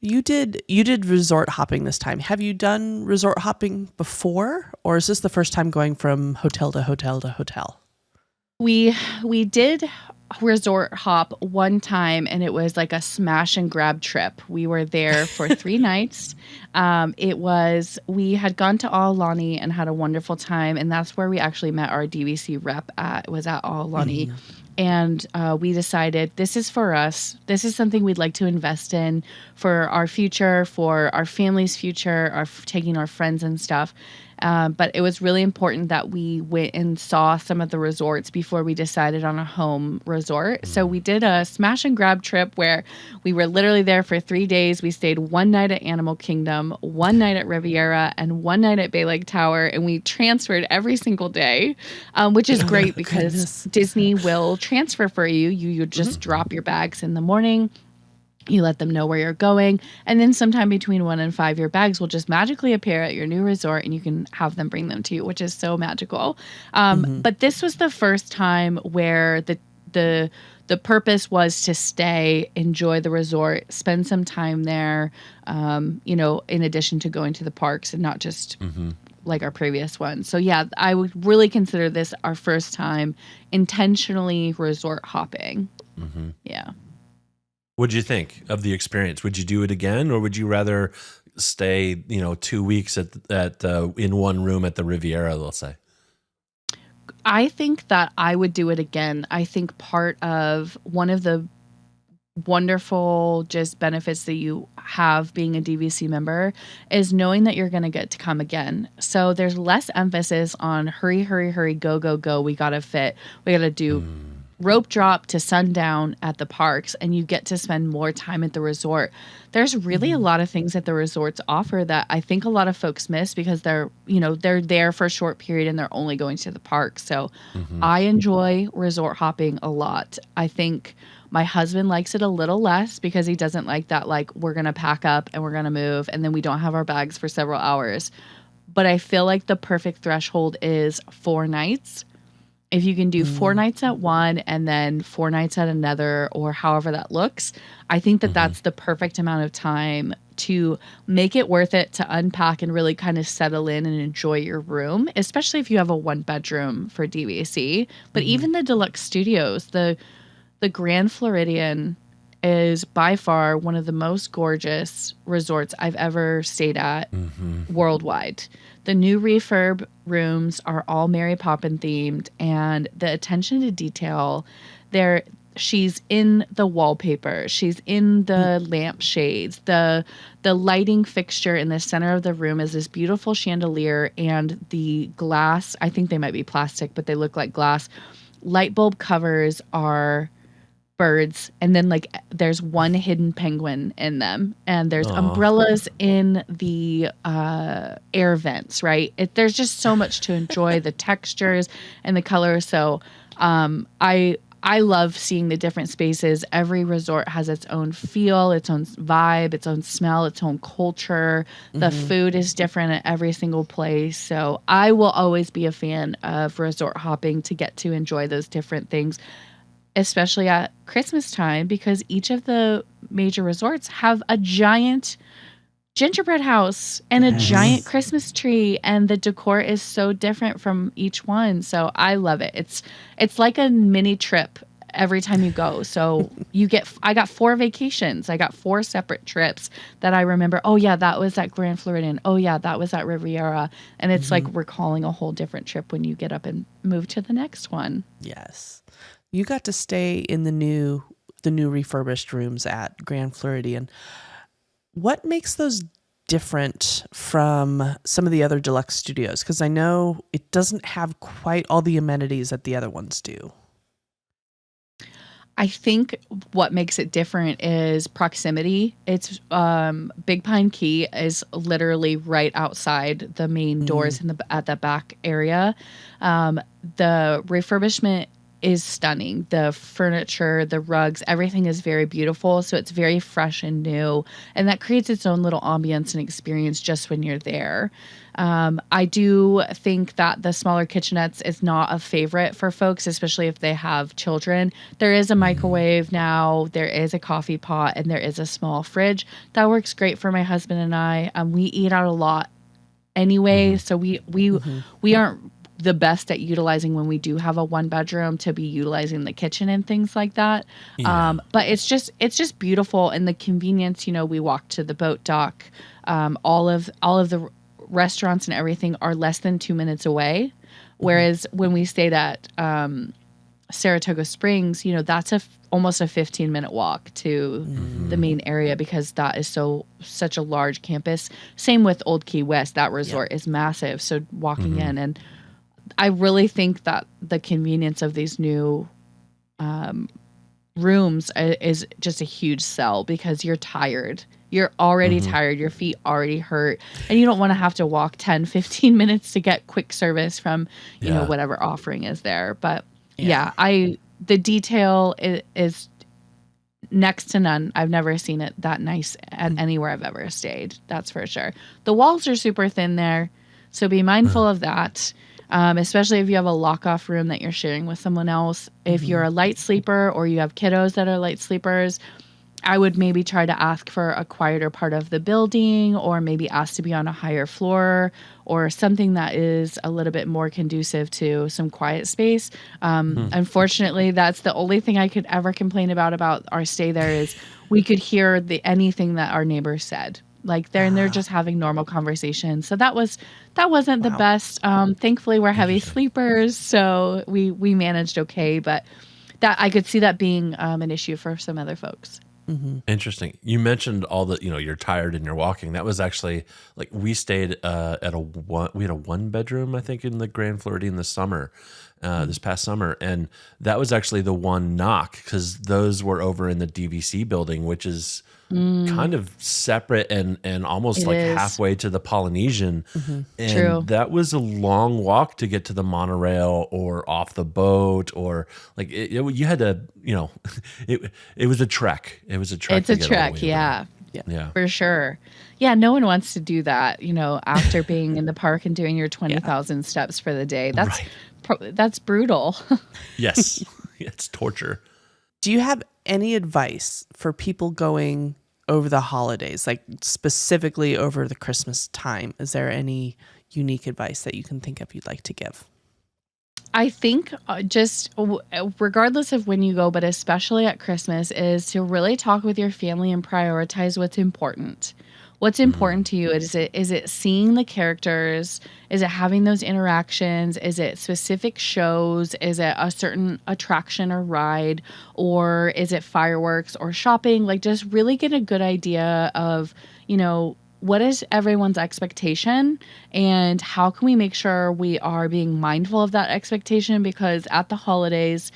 S3: You did resort hopping this time. Have you done resort hopping before, or is this the first time going from hotel to hotel to hotel?
S5: We did resort hop one time, and it was like a smash and grab trip. We were there for 3 nights. We had gone to Aulani and had a wonderful time, and that's where we actually met our DVC rep at. It was at Aulani. And we decided this is for us. This is something we'd like to invest in for our future, for our family's future, taking our friends and stuff. But it was really important that we went and saw some of the resorts before we decided on a home resort. So we did a smash and grab trip where we were literally there for 3 days. We stayed 1 night at Animal Kingdom, 1 night at Riviera, and 1 night at Bay Lake Tower. And we transferred every single day, which is great because
S3: Goodness.
S5: Disney will transfer for you. You just drop your bags in the morning. You let them know where you're going, and then sometime between 1 and 5, your bags will just magically appear at your new resort, and you can have them bring them to you, which is so magical. But this was the first time where the purpose was to stay, enjoy the resort, spend some time there, in addition to going to the parks and not just like our previous one. So yeah, I would really consider this our first time intentionally resort hopping. Yeah.
S4: What'd you think of the experience? Would you do it again, or would you rather stay, 2 weeks at in one room at the Riviera, let's say?
S5: I think that I would do it again. I think part of one of the wonderful just benefits that you have being a DVC member is knowing that you're going to get to come again. So there's less emphasis on hurry, hurry, hurry, go, go, go. We got to fit. We got to do rope drop to sundown at the parks, and you get to spend more time at the resort. There's really a lot of things that the resorts offer that I think a lot of folks miss because they're there for a short period and they're only going to the park. So I enjoy resort hopping a lot. I think my husband likes it a little less because he doesn't like that, like, we're going to pack up and we're going to move and then we don't have our bags for several hours. But I feel like the perfect threshold is 4 nights. If you can do 4 nights at one and then 4 nights at another, or however that looks, I think that that's the perfect amount of time to make it worth it to unpack and really kind of settle in and enjoy your room, especially if you have a 1-bedroom for DVC. But even the deluxe studios, the Grand Floridian is by far one of the most gorgeous resorts I've ever stayed at worldwide. The new refurb rooms are all Mary Poppins themed, and the attention to detail there, she's in the wallpaper, she's in the lampshades, the lighting fixture in the center of the room is this beautiful chandelier, and the glass, I think they might be plastic, but they look like glass. Light bulb covers are birds, and then like there's one hidden penguin in them, and there's umbrellas in the air vents, right? There's just so much to enjoy, the textures and the colors. So I love seeing the different spaces. Every resort has its own feel, its own vibe, its own smell, its own culture. The food is different at every single place. So I will always be a fan of resort hopping to get to enjoy those different things, especially at Christmas time, because each of the major resorts have a giant gingerbread house and a giant Christmas tree, and the decor is so different from each one. So I love it. It's like a mini trip every time you go. So I got 4 vacations. I got 4 separate trips that I remember. Oh yeah, that was at Grand Floridian. Oh yeah, that was at Riviera. And it's like recalling a whole different trip when you get up and move to the next one.
S3: Yes. You got to stay in the new refurbished rooms at Grand Floridian. What makes those different from some of the other deluxe studios? Because I know it doesn't have quite all the amenities that the other ones do.
S5: I think what makes it different is proximity. It's Big Pine Key is literally right outside the main doors at the back area. The refurbishment is stunning. The furniture, the rugs, everything is very beautiful. So it's very fresh and new. And that creates its own little ambience and experience just when you're there. I do think that the smaller kitchenettes is not a favorite for folks, especially if they have children. There is a microwave now, there is a coffee pot, and there is a small fridge. That works great for my husband and I. We eat out a lot anyway, so we aren't the best at utilizing when we do have a 1-bedroom to be utilizing the kitchen and things like that. But it's just beautiful, and the convenience, we walk to the boat dock. All of the restaurants and everything are less than 2 minutes away. Whereas when we stayed at Saratoga Springs, that's almost a 15-minute walk to the main area, because that is such a large campus. Same with Old Key West. That resort is massive. So walking in, and I really think that the convenience of these new rooms is just a huge sell, because you're tired. You're already tired. Your feet already hurt. And you don't want to have to walk 10, 15 minutes to get quick service from, whatever offering is there. But the detail is next to none. I've never seen it that nice at anywhere I've ever stayed. That's for sure. The walls are super thin there, so be mindful of that. Especially if you have a lock-off room that you're sharing with someone else. If you're a light sleeper or you have kiddos that are light sleepers, I would maybe try to ask for a quieter part of the building, or maybe ask to be on a higher floor, or something that is a little bit more conducive to some quiet space. Unfortunately, that's the only thing I could ever complain about our stay there, is we could hear anything that our neighbors said. Like they're just having normal conversations. So that wasn't the best. Thankfully we're heavy sleepers, so we managed okay, but that I could see that being an issue for some other folks.
S4: Interesting. You mentioned all the, you're tired and you're walking. That was actually like, we stayed at we had a 1-bedroom, I think, in the Grand Floridian this summer, this past summer. And that was actually the one knock, because those were over in the DVC building, which is kind of separate and almost halfway to the Polynesian. And
S5: True.
S4: that was a long walk to get to the monorail or off the boat, or like you had to, it was a trek. It was a trek.
S5: It's a trek. Yeah, for sure. Yeah. No one wants to do that, after being in the park and doing your 20,000 steps for the day. That's brutal.
S4: Yes. It's torture.
S3: Do you have any advice for people going over the holidays, like specifically over the Christmas time? Is there any unique advice that you can think of you'd like to give?
S5: I think just regardless of when you go, but especially at Christmas, is to really talk with your family and prioritize what's important. What's important to you? Is it seeing the characters? Is it having those interactions? Is it specific shows? Is it a certain attraction or ride? Or is it fireworks or shopping? Like, just really get a good idea of, what is everyone's expectation, and how can we make sure we are being mindful of that expectation? Because at the holidays,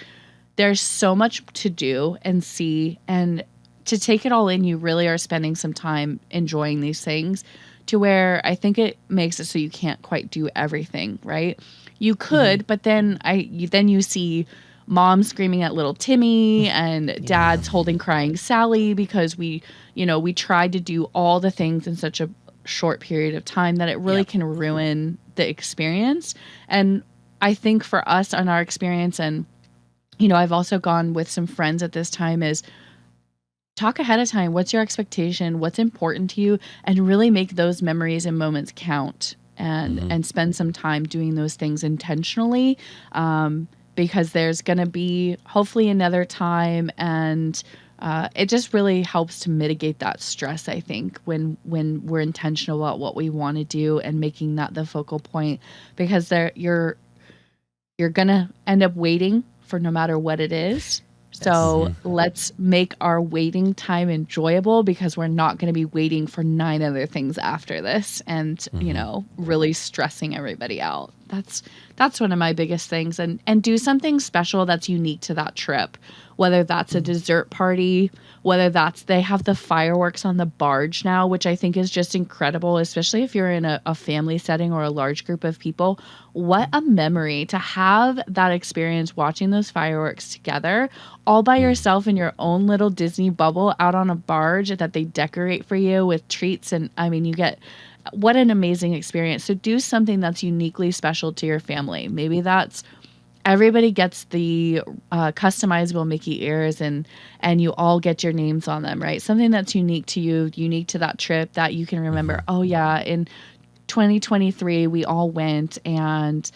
S5: there's so much to do and see, and to take it all in, you really are spending some time enjoying these things, to where I think it makes it so you can't quite do everything, right? You could, but then you see mom screaming at little Timmy and dad's holding crying Sally, because we tried to do all the things in such a short period of time that it really can ruin the experience. And I think for us on our experience, and I've also gone with some friends at this time, is talk ahead of time. What's your expectation? What's important to you? And really make those memories and moments count, and spend some time doing those things intentionally, because there's going to be hopefully another time, and it just really helps to mitigate that stress, I think, when we're intentional about what we want to do and making that the focal point, because you're going to end up waiting for no matter what it is. So let's make our waiting time enjoyable, because we're not going to be waiting for 9 other things after this and, really stressing everybody out. That's one of my biggest things. And do something special that's unique to that trip, whether that's a dessert party, whether that's, they have the fireworks on the barge now, which I think is just incredible, especially if you're in a family setting or a large group of people. What a memory to have that experience, watching those fireworks together, all by yourself in your own little Disney bubble out on a barge that they decorate for you with treats. And I mean, what an amazing experience. So do something that's uniquely special to your family. Maybe that's everybody gets the customizable Mickey ears, and you all get your names on them, right? Something that's unique to you, unique to that trip, that you can remember. Oh yeah, in 2023 we all went and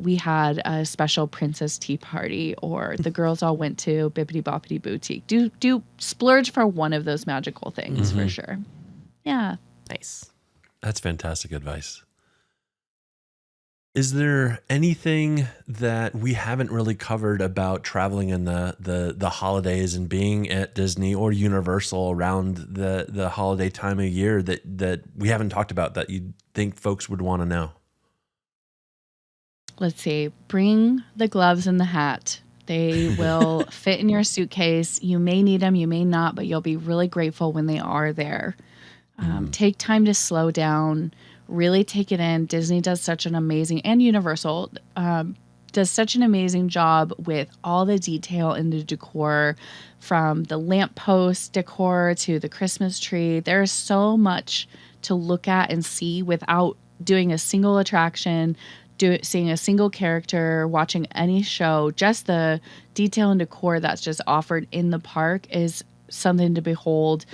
S5: we had a special princess tea party, or the girls all went to Bibbidi Boppidi Boutique. Do splurge for one of those magical things for sure. Yeah.
S3: Nice.
S4: That's fantastic advice. Is there anything that we haven't really covered about traveling in the holidays and being at Disney or Universal around the holiday time of year that we haven't talked about that you think folks would want to know?
S5: Let's see. Bring the gloves and the hat. They will fit in your suitcase. You may need them, you may not, but you'll be really grateful when they are there. Take time to slow down, really take it in. Disney does such an amazing, and Universal does such an amazing job with all the detail in the decor, from the lamppost decor to the Christmas tree. There's so much to look at and see without doing a single attraction, seeing a single character, watching any show. Just the detail and decor that's just offered in the park is something to behold.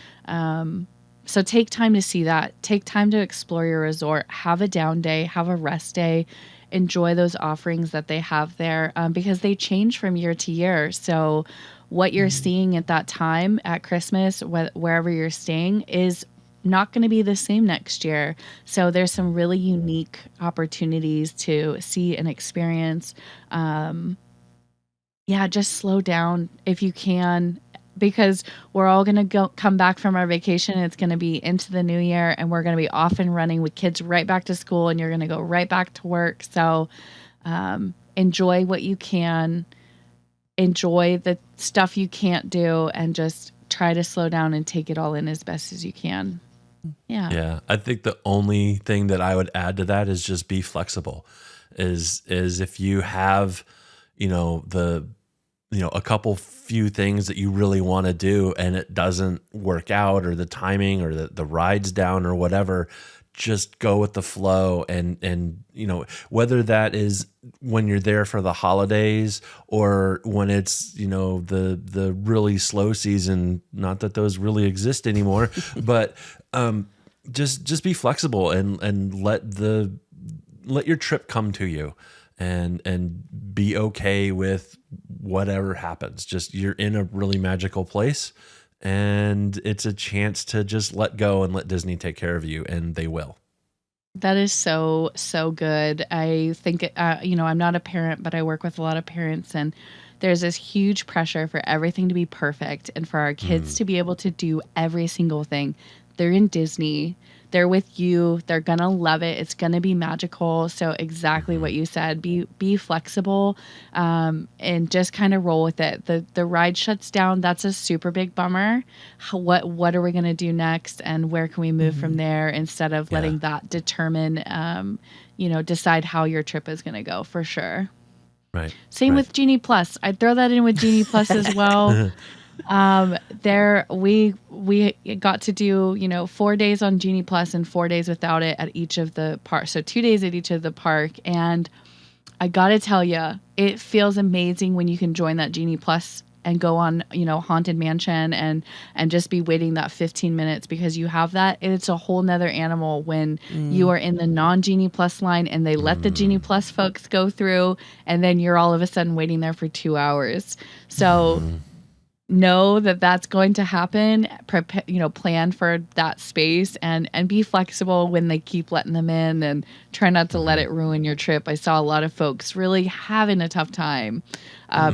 S5: So take time to see that. Take time to explore your resort. Have a down day. Have a rest day. Enjoy those offerings that they have there, because they change from year to year. So what you're seeing at that time at Christmas, wherever you're staying, is not going to be the same next year. So there's some really unique opportunities to see and experience. Just slow down if you can, because we're all going to come back from our vacation. It's going to be into the new year, and we're going to be off and running with kids right back to school, and you're going to go right back to work. So enjoy what you can, enjoy the stuff you can't do, and just try to slow down and take it all in as best as you can. Yeah.
S4: I think the only thing that I would add to that is just be flexible. Is if you have, a couple few things that you really want to do and it doesn't work out, or the timing or the ride's down or whatever, just go with the flow. And whether that is when you're there for the holidays or when it's, the really slow season, not that those really exist anymore, but just be flexible and let your trip come to you. And be okay with whatever happens. Just you're in a really magical place, and it's a chance to just let go and let Disney take care of you, and they will.
S5: That is so, so good. I think, I'm not a parent, but I work with a lot of parents, and there's this huge pressure for everything to be perfect and for our kids to be able to do every single thing. They're in Disney. They're with you. They're going to love it. It's going to be magical. So exactly what you said, be flexible, and just kind of roll with it. The ride shuts down. That's a super big bummer. What are we going to do next? And where can we move from there, instead of letting that determine, decide how your trip is going to go, for sure.
S4: Right.
S5: Same with Genie Plus. I'd throw that in with Genie Plus as well. There we got to do 4 days on Genie Plus and 4 days without it at each of the parks. So 2 days at each of the park, and I gotta tell you, it feels amazing when you can join that Genie Plus and go on Haunted Mansion and just be waiting that 15 minutes, because you have that. And it's a whole nother animal when you are in the non-Genie Plus line and they let the Genie Plus folks go through, and then you're all of a sudden waiting there for 2 hours. So know that that's going to happen. Plan for that space, and be flexible when they keep letting them in, and try not to let it ruin your trip. I saw a lot of folks really having a tough time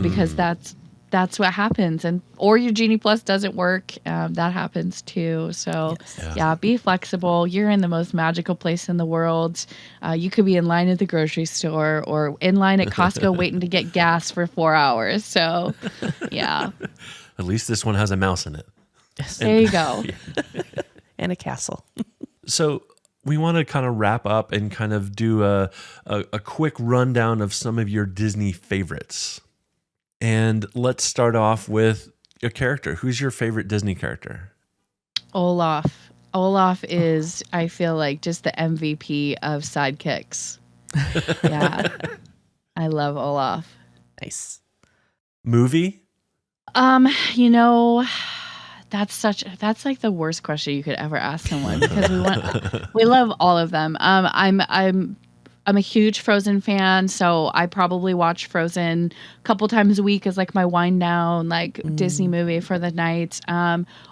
S5: because that's what happens. Or your Genie Plus doesn't work. That happens too. So be flexible. You're in the most magical place in the world. You could be in line at the grocery store or in line at Costco waiting to get gas for 4 hours. So yeah.
S4: At least this one has a mouse in it.
S3: Yes.
S5: There you go.
S3: And a castle.
S4: So we want to kind of wrap up and kind of do a quick rundown of some of your Disney favorites. And let's start off with a character. Who's your favorite Disney character?
S5: Olaf. Olaf is, I feel like, just the MVP of sidekicks. Yeah. I love Olaf.
S3: Nice.
S4: Movie?
S5: That's like the worst question you could ever ask someone, because we love all of them. I'm a huge Frozen fan, so I probably watch Frozen a couple times a week as like my wind down, like Disney movie for the night.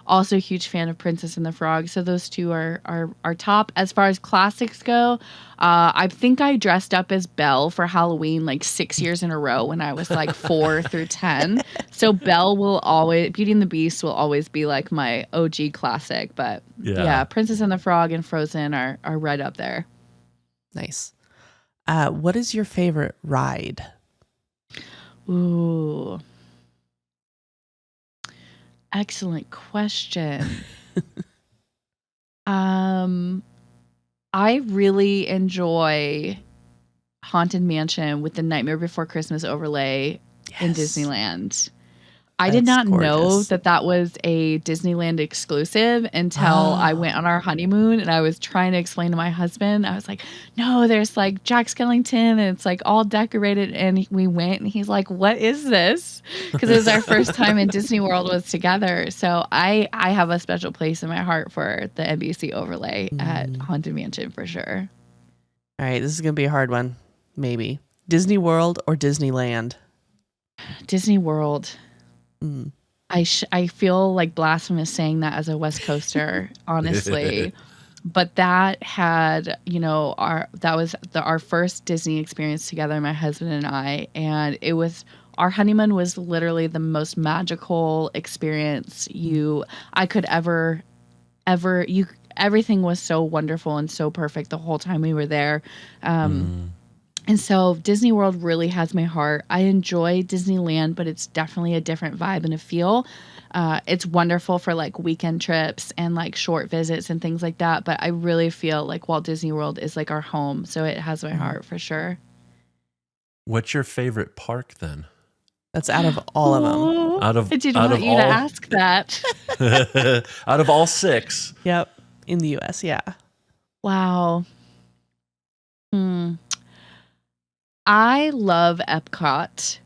S5: Also a huge fan of Princess and the Frog. So those two are top. As far as classics go, I think I dressed up as Belle for Halloween like 6 years in a row when I was like 4 through 10. So Belle Beauty and the Beast will always be like my OG classic. But yeah, Princess and the Frog and Frozen are right up there.
S3: Nice. What is your favorite ride?
S5: Ooh. Excellent question. I really enjoy Haunted Mansion with the Nightmare Before Christmas overlay in Disneyland. I did not know that was a Disneyland exclusive until I went on our honeymoon, and I was trying to explain to my husband. I was like, no, there's like Jack Skellington and it's like all decorated. And we went and he's like, what is this? Because it was our first time in Disney World was together. So I have a special place in my heart for the NBC overlay at Haunted Mansion for sure.
S3: All right, this is going to be a hard one. Maybe. Disney World or Disneyland?
S5: Disney World. I feel like blasphemous saying that as a West Coaster, honestly, but that had, our first Disney experience together, my husband and I, and our honeymoon was literally the most magical experience I could ever, everything was so wonderful and so perfect the whole time we were there. And so Disney World really has my heart. I enjoy Disneyland, but it's definitely a different vibe and a feel. It's wonderful for like weekend trips and like short visits and things like that. But I really feel like Walt Disney World is like our home. So it has my heart for sure.
S4: What's your favorite park then?
S3: That's out of all of them.
S5: I didn't want you to ask that.
S4: Out of all 6.
S3: Yep. In the U.S., yeah.
S5: Wow. I love Epcot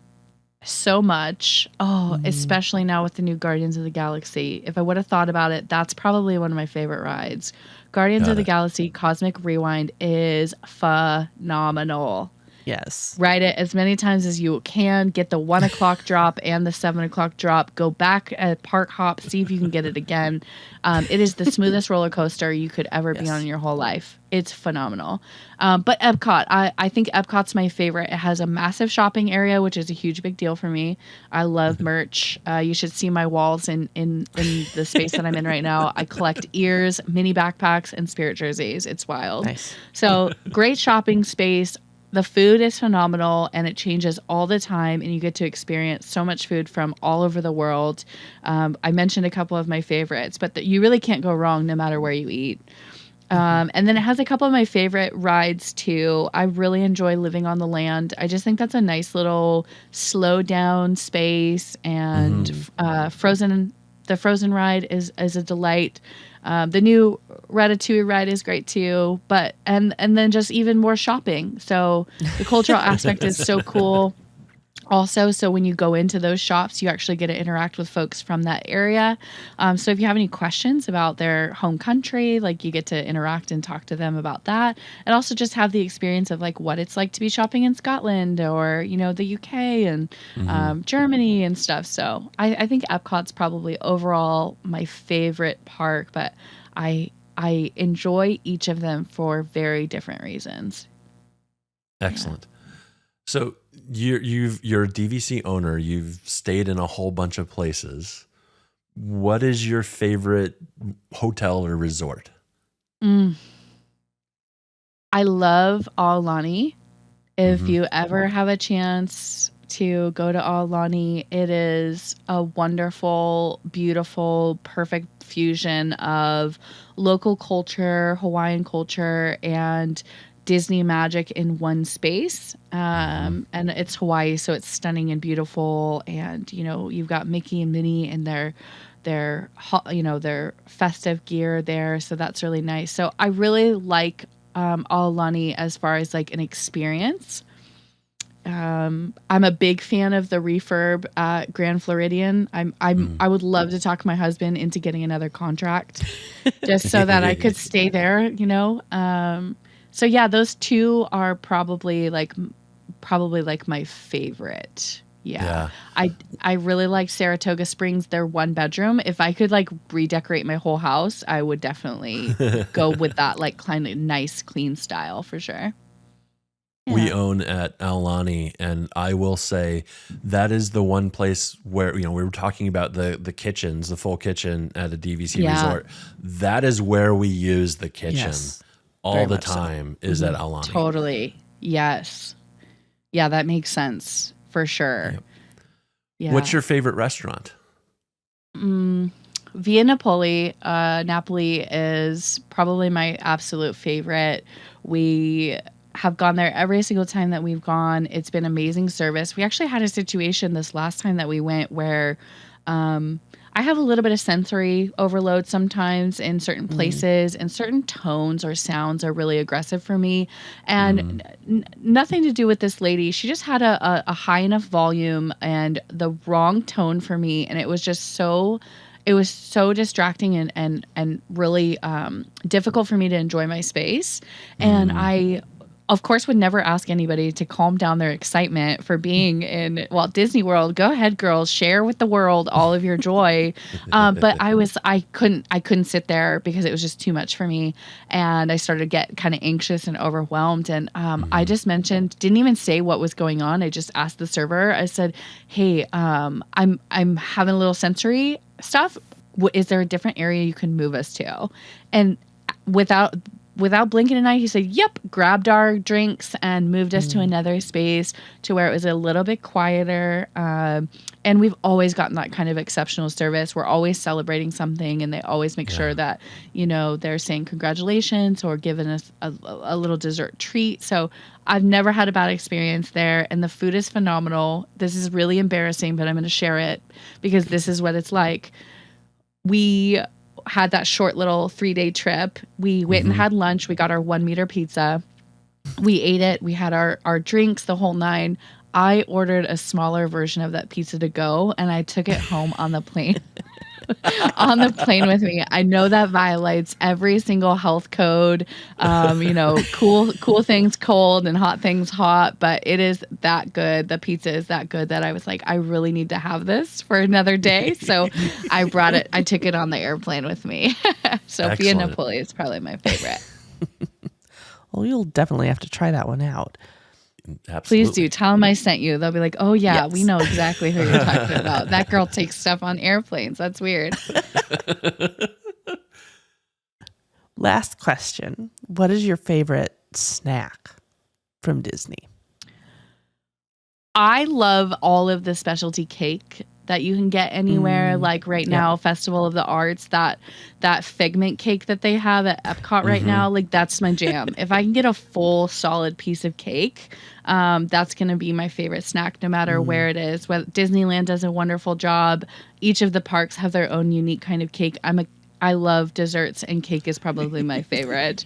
S5: so much. Especially now with the new Guardians of the Galaxy. If I would have thought about it, that's probably one of my favorite rides. Guardians of the Galaxy Cosmic Rewind is phenomenal.
S3: Yes.
S5: Ride it as many times as you can. Get the 1 o'clock drop and the 7 o'clock drop. Go back at park hop. See if you can get it again. It is the smoothest roller coaster you could ever be on in your whole life. It's phenomenal. But Epcot, I think Epcot's my favorite. It has a massive shopping area, which is a huge big deal for me. I love merch. You should see my walls in the space that I'm in right now. I collect ears, mini backpacks, and spirit jerseys. It's wild.
S3: Nice.
S5: So great shopping space. The food is phenomenal and it changes all the time, and you get to experience so much food from all over the world. I mentioned a couple of my favorites, but you really can't go wrong no matter where you eat. And then it has a couple of my favorite rides too. I really enjoy Living on the Land. I just think that's a nice little slow down space, and the Frozen ride is a delight. The new Ratatouille ride is great too, but and then just even more shopping. So the cultural aspect is so cool. Also, so when you go into those shops, you actually get to interact with folks from that area. So if you have any questions about their home country, like you get to interact and talk to them about that, and also just have the experience of like what it's like to be shopping in Scotland or the UK and Germany and stuff. So I think Epcot's probably overall my favorite park, but I enjoy each of them for very different reasons.
S4: Excellent. So you're a DVC owner. You've stayed in a whole bunch of places. What is your favorite hotel or resort?
S5: I love Aulani. If you ever have a chance to go to Aulani, it is a wonderful, beautiful, perfect fusion of local culture, Hawaiian culture, and Disney magic in one space. And it's Hawaii, so it's stunning and beautiful. And, you've got Mickey and Minnie in their festive gear there. So that's really nice. So I really like Aulani as far as like an experience. I'm a big fan of the refurb at Grand Floridian. I would love to talk my husband into getting another contract just so that I could stay there, So yeah, those two are probably like my favorite. Yeah. I really like Saratoga Springs, their 1-bedroom. If I could like redecorate my whole house, I would definitely go with that like kind of nice, clean style for sure. Yeah.
S4: We own at Aulani, and I will say that is the one place where, we were talking about the kitchens, the full kitchen at a DVC resort. That is where we use the kitchen all the time is at Aulani.
S5: Totally. Yes. Yeah, that makes sense for sure.
S4: Yep.
S5: Yeah.
S4: What's your favorite restaurant?
S5: Via Napoli. Napoli is probably my absolute favorite. We have gone there every single time that we've gone. It's been amazing service. We actually had a situation this last time that we went where I have a little bit of sensory overload sometimes in certain places, and certain tones or sounds are really aggressive for me. And nothing to do with this lady. She just had a high enough volume and the wrong tone for me. And it was just so distracting and really difficult for me to enjoy my space. And I, of course, would never ask anybody to calm down their excitement for being in Walt Disney World. Go ahead, girls, share with the world all of your joy. But I couldn't sit there because it was just too much for me, and I started to get kind of anxious and overwhelmed. And I just didn't even say what was going on. I just asked the server. I said, "Hey, I'm having a little sensory stuff. Is there a different area you can move us to?" And without blinking an eye, he said, "Yep," grabbed our drinks and moved us to another space to where it was a little bit quieter. And we've always gotten that kind of exceptional service. We're always celebrating something, and they always make sure that, they're saying congratulations or giving us a little dessert treat. So I've never had a bad experience there. And the food is phenomenal. This is really embarrassing, but I'm going to share it because this is what it's like. We had that short little 3-day trip. We went and had lunch. We got our 1-meter pizza. We ate it. We had our drinks, the whole 9. I ordered a smaller version of that pizza to go, and I took it home on the plane. on the plane with me. I know that violates every single health code. Cool things cold and hot things hot, but it is that good. The pizza is that good that I was like, I really need to have this for another day. So I brought it. I took it on the airplane with me. So
S4: Excellent.
S5: Via Napoli is probably my favorite.
S3: Well, you'll definitely have to try that one out.
S4: Absolutely.
S5: Please do. Tell them I sent you. They'll be like, oh, yeah,
S3: Yes.
S5: we know exactly who you're talking about. That girl takes stuff on airplanes. That's weird.
S3: Last question. What is your favorite snack from Disney?
S5: I love all of the specialty cake that you can get anywhere. Like right now, Festival of the Arts, that figment cake that they have at Epcot right now, like that's my jam. If I can get a full solid piece of cake, that's going to be my favorite snack, no matter where it is. Disneyland does a wonderful job. Each of the parks have their own unique kind of cake. I love desserts, and cake is probably my favorite.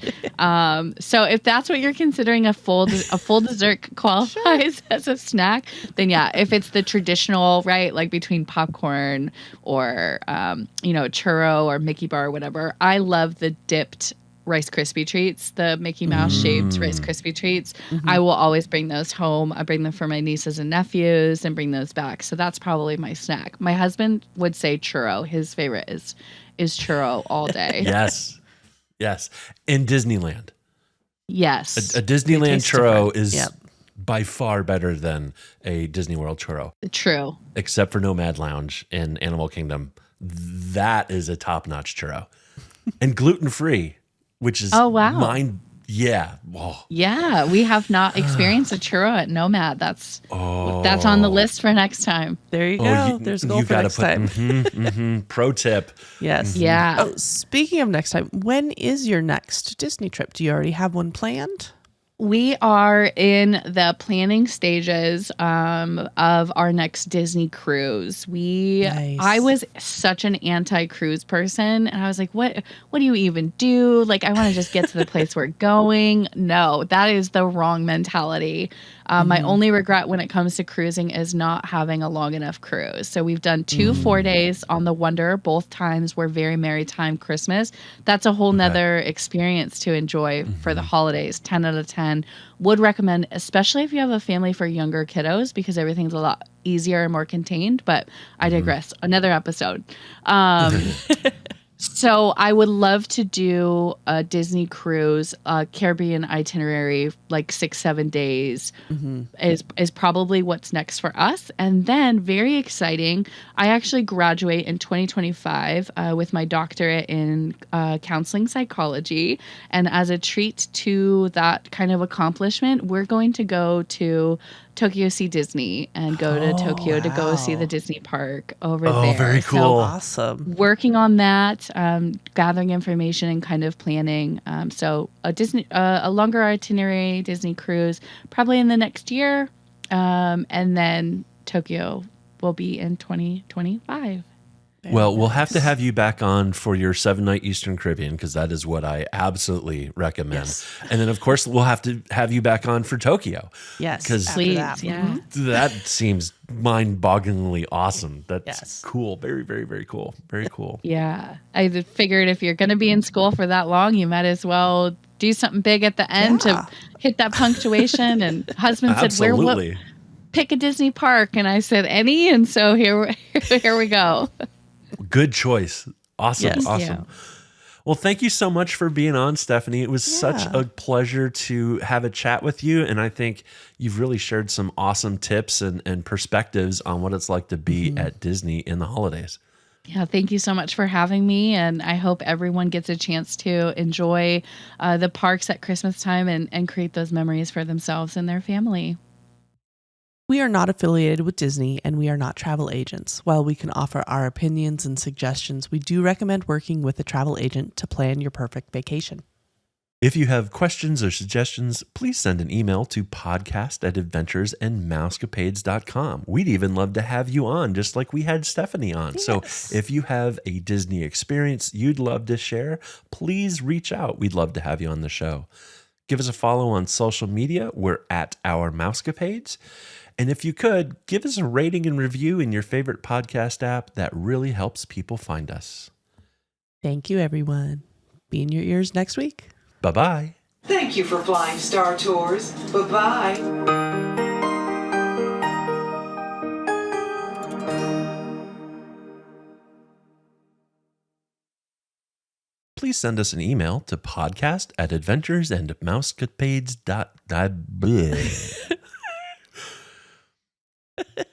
S5: So if that's what you're considering, a full dessert qualifies as a snack, then yeah. If it's the traditional, right, like between popcorn or churro or Mickey bar or whatever, I love the dipped Rice Krispie treats, the Mickey Mouse shaped Rice Krispie treats. I will always bring those home. I bring them for my nieces and nephews and bring those back. So that's probably my snack. My husband would say churro. His favorite is churro all day.
S4: Yes. In Disneyland.
S5: Yes.
S4: A Disneyland churro
S3: different.
S4: is by far better than a Disney World churro.
S5: True.
S4: Except for Nomad Lounge in Animal Kingdom. That is a top-notch churro. And gluten-free, which is yeah. Oh.
S5: Yeah, we have not experienced a churro at Nomad. That's on the list for next time.
S3: There you go. There's a goal for next time.
S4: Pro tip.
S3: Yes.
S5: Yeah.
S3: Oh, speaking of next time, when is your next Disney trip? Do you already have one planned?
S5: We are in the planning stages of our next Disney cruise.
S3: Nice.
S5: I was such an anti-cruise person, and I was like, what do you even do? Like, I want to just get to the place we're going. No, that is the wrong mentality. My only regret when it comes to cruising is not having a long enough cruise. So we've done 2 4 days on the Wonder. Both times were very maritime Christmas. That's a whole nother experience to enjoy for the holidays. 10 out of 10. Would recommend, especially if you have a family for younger kiddos, because everything's a lot easier and more contained. But I digress. Another episode. So I would love to do a Disney cruise, Caribbean itinerary, like 6-7 days is probably what's next for us. And then very exciting, I actually graduate in 2025 with my doctorate in counseling psychology. And as a treat to that kind of accomplishment, we're going to go to Tokyo see Disney and go to Tokyo to go see the Disney park over there.
S4: Oh, very cool.
S5: So,
S3: Awesome.
S5: working on that, gathering information and kind of planning. So a longer itinerary Disney cruise, probably in the next year. And then Tokyo will be in 2025.
S4: Well, we'll have to have you back on for your 7-night Eastern Caribbean, because that is what I absolutely recommend.
S3: Yes.
S4: And then, of course, we'll have to have you back on for Tokyo.
S3: Yes.
S4: 'Cause-
S3: after
S5: Please,
S3: that.
S5: yeah.
S4: That seems mind-bogglingly awesome. That's
S3: Yes.
S4: cool. Very, very, very cool. Very cool.
S5: Yeah. I figured if you're going to be in school for that long, you might as well do something big at the end
S3: Yeah.
S5: to hit that punctuation. And husband said,
S4: Absolutely.
S5: pick a Disney park. And I said, any. And so here we go.
S4: Good choice. Awesome.
S3: Yes.
S4: Awesome. Well, thank you so much for being on, Stephanie. It was such a pleasure to have a chat with you. And I think you've really shared some awesome tips and perspectives on what it's like to be at Disney in the holidays.
S5: Yeah, thank you so much for having me. And I hope everyone gets a chance to enjoy the parks at Christmas time and create those memories for themselves and their family.
S3: We are not affiliated with Disney, and we are not travel agents. While we can offer our opinions and suggestions, we do recommend working with a travel agent to plan your perfect vacation.
S4: If you have questions or suggestions, please send an email to podcast@adventuresandmousecapades.com. We'd even love to have you on, just like we had Stephanie on.
S3: Yes.
S4: So if you have a Disney experience you'd love to share, please reach out. We'd love to have you on the show. Give us a follow on social media. We're at Our Mousecapades. And if you could, give us a rating and review in your favorite podcast app. That really helps people find us.
S3: Thank you, everyone. Be in your ears next week.
S4: Bye-bye.
S6: Thank you for flying Star Tours. Bye-bye.
S4: Please send us an email to podcast@adventuresandmousecapades.com.